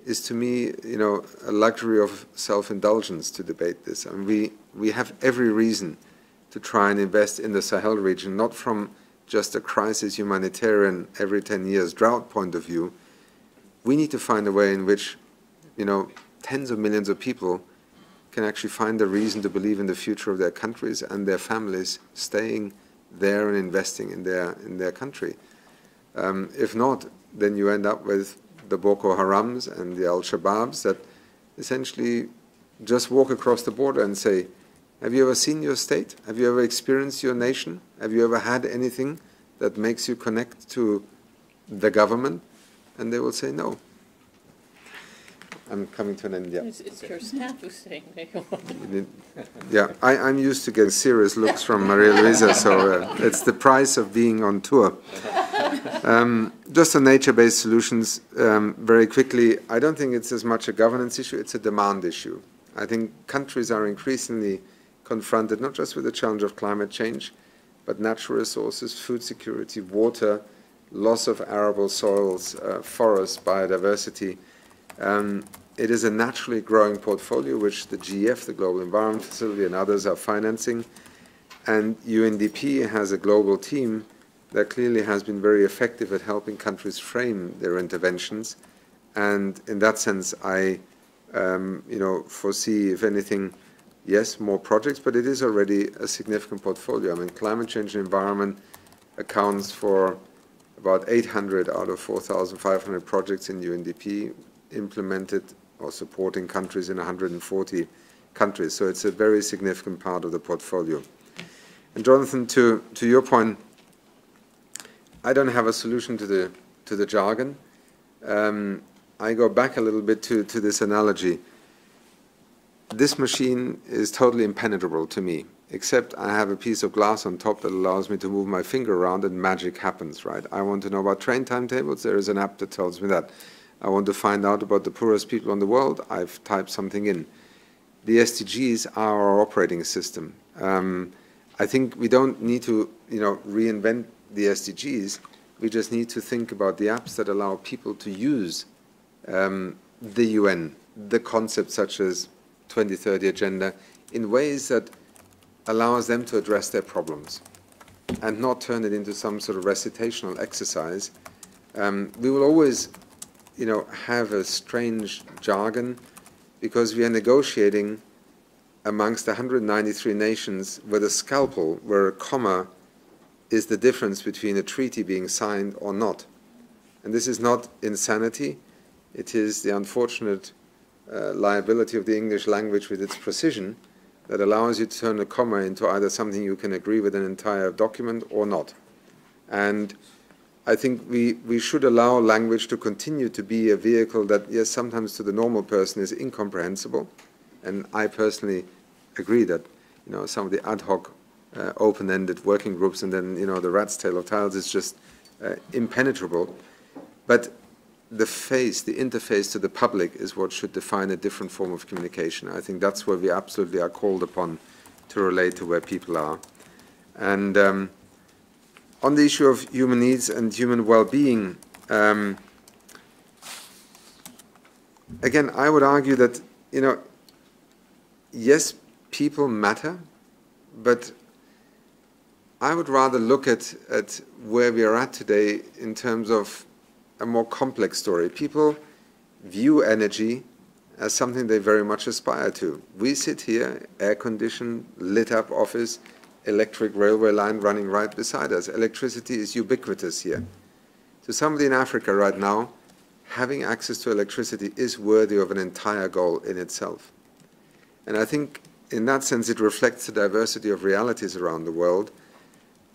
is, to me, a luxury of self-indulgence to debate this. I mean, we have every reason to try and invest in the Sahel region, not from just a crisis humanitarian every 10 years drought point of view. We need to find a way in which, tens of millions of people can actually find a reason to believe in the future of their countries and their families staying there and investing in their country. If not, then you end up with the Boko Harams and the Al-Shabaabs that essentially just walk across the border and say, have you ever seen your state? Have you ever experienced your nation? Have you ever had anything that makes you connect to the government? And they will say no. I'm coming to an end, yeah. It's your staff who's saying they want. Yeah, I'm used to getting serious looks from Maria Luisa, so it's the price of being on tour. Just on nature-based solutions, very quickly, I don't think it's as much a governance issue, it's a demand issue. I think countries are increasingly confronted not just with the challenge of climate change, but natural resources, food security, water, loss of arable soils, forests, biodiversity. It is a naturally growing portfolio which the GEF, the Global Environment Facility, and others are financing. And UNDP has a global team that clearly has been very effective at helping countries frame their interventions. And in that sense, I foresee, if anything, yes, more projects, but it is already a significant portfolio. I mean, climate change and environment accounts for about 800 out of 4,500 projects in UNDP implemented or supporting countries in 140 countries. So it's a very significant part of the portfolio. And Jonathan, to your point, I don't have a solution to the jargon. I go back a little bit to this analogy. This machine is totally impenetrable to me, except I have a piece of glass on top that allows me to move my finger around and magic happens, right? I want to know about train timetables, there is an app that tells me that. I want to find out about the poorest people in the world, I've typed something in. The SDGs are our operating system. I think we don't need to reinvent the SDGs, we just need to think about the apps that allow people to use the UN, the concepts such as 2030 Agenda, in ways that allows them to address their problems and not turn it into some sort of recitational exercise. We will always have a strange jargon because we are negotiating amongst 193 nations with a scalpel where a comma is the difference between a treaty being signed or not. And this is not insanity, it is the unfortunate liability of the English language with its precision that allows you to turn a comma into either something you can agree with an entire document or not. And I think we should allow language to continue to be a vehicle that, yes, sometimes to the normal person is incomprehensible. And I personally agree that, some of the ad hoc, open-ended working groups and then, the rat's tail of tiles is just impenetrable. But the interface to the public is what should define a different form of communication. I think that's where we absolutely are called upon to relate to where people are. And on the issue of human needs and human well-being, again, I would argue that, yes, people matter, but I would rather look at where we are at today in terms of a more complex story. People view energy as something they very much aspire to. We sit here, air-conditioned, lit-up office, electric railway line running right beside us. Electricity is ubiquitous here. To somebody in Africa right now, having access to electricity is worthy of an entire goal in itself. And I think in that sense it reflects the diversity of realities around the world.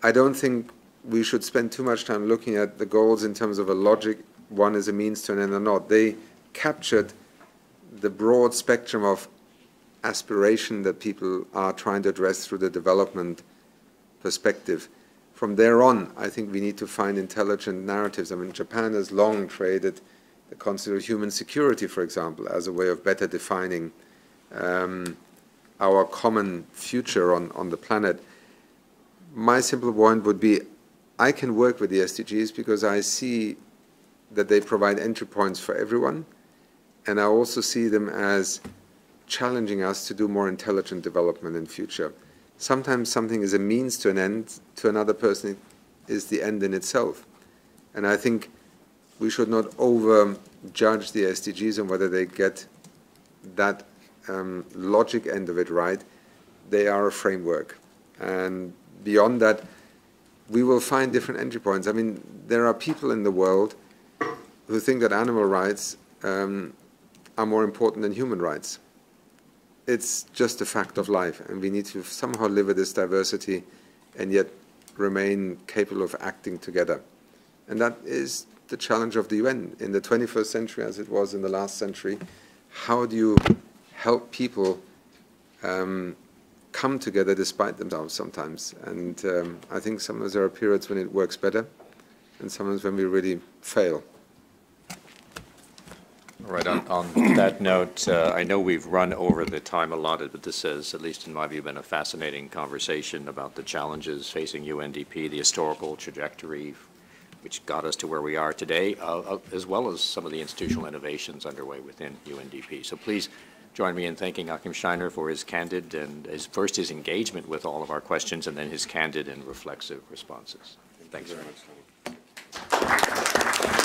I don't think we should spend too much time looking at the goals in terms of a logic, one is a means to an end or not. They captured the broad spectrum of aspiration that people are trying to address through the development perspective. From there on, I think we need to find intelligent narratives. I mean, Japan has long traded the concept of human security, for example, as a way of better defining our common future on the planet. my simple point would be, I can work with the SDGs because I see that they provide entry points for everyone, and I also see them as challenging us to do more intelligent development in future. Sometimes something is a means to an end, to another person is the end in itself. And I think we should not over-judge the SDGs on whether they get that logic end of it right. They are a framework. And beyond that, we will find different entry points. I mean, there are people in the world who think that animal rights are more important than human rights. It's just a fact of life, and we need to somehow live with this diversity and yet remain capable of acting together. And that is the challenge of the UN in the 21st century as it was in the last century. How do you help people come together despite themselves sometimes? And I think sometimes there are periods when it works better and sometimes when we really fail. All right, on that note, I know we've run over the time allotted, but this has, at least in my view, been a fascinating conversation about the challenges facing UNDP, the historical trajectory which got us to where we are today, as well as some of the institutional innovations underway within UNDP. So please join me in thanking Achim Steiner for his candid and first his engagement with all of our questions and then his candid and reflexive responses. Thanks very much.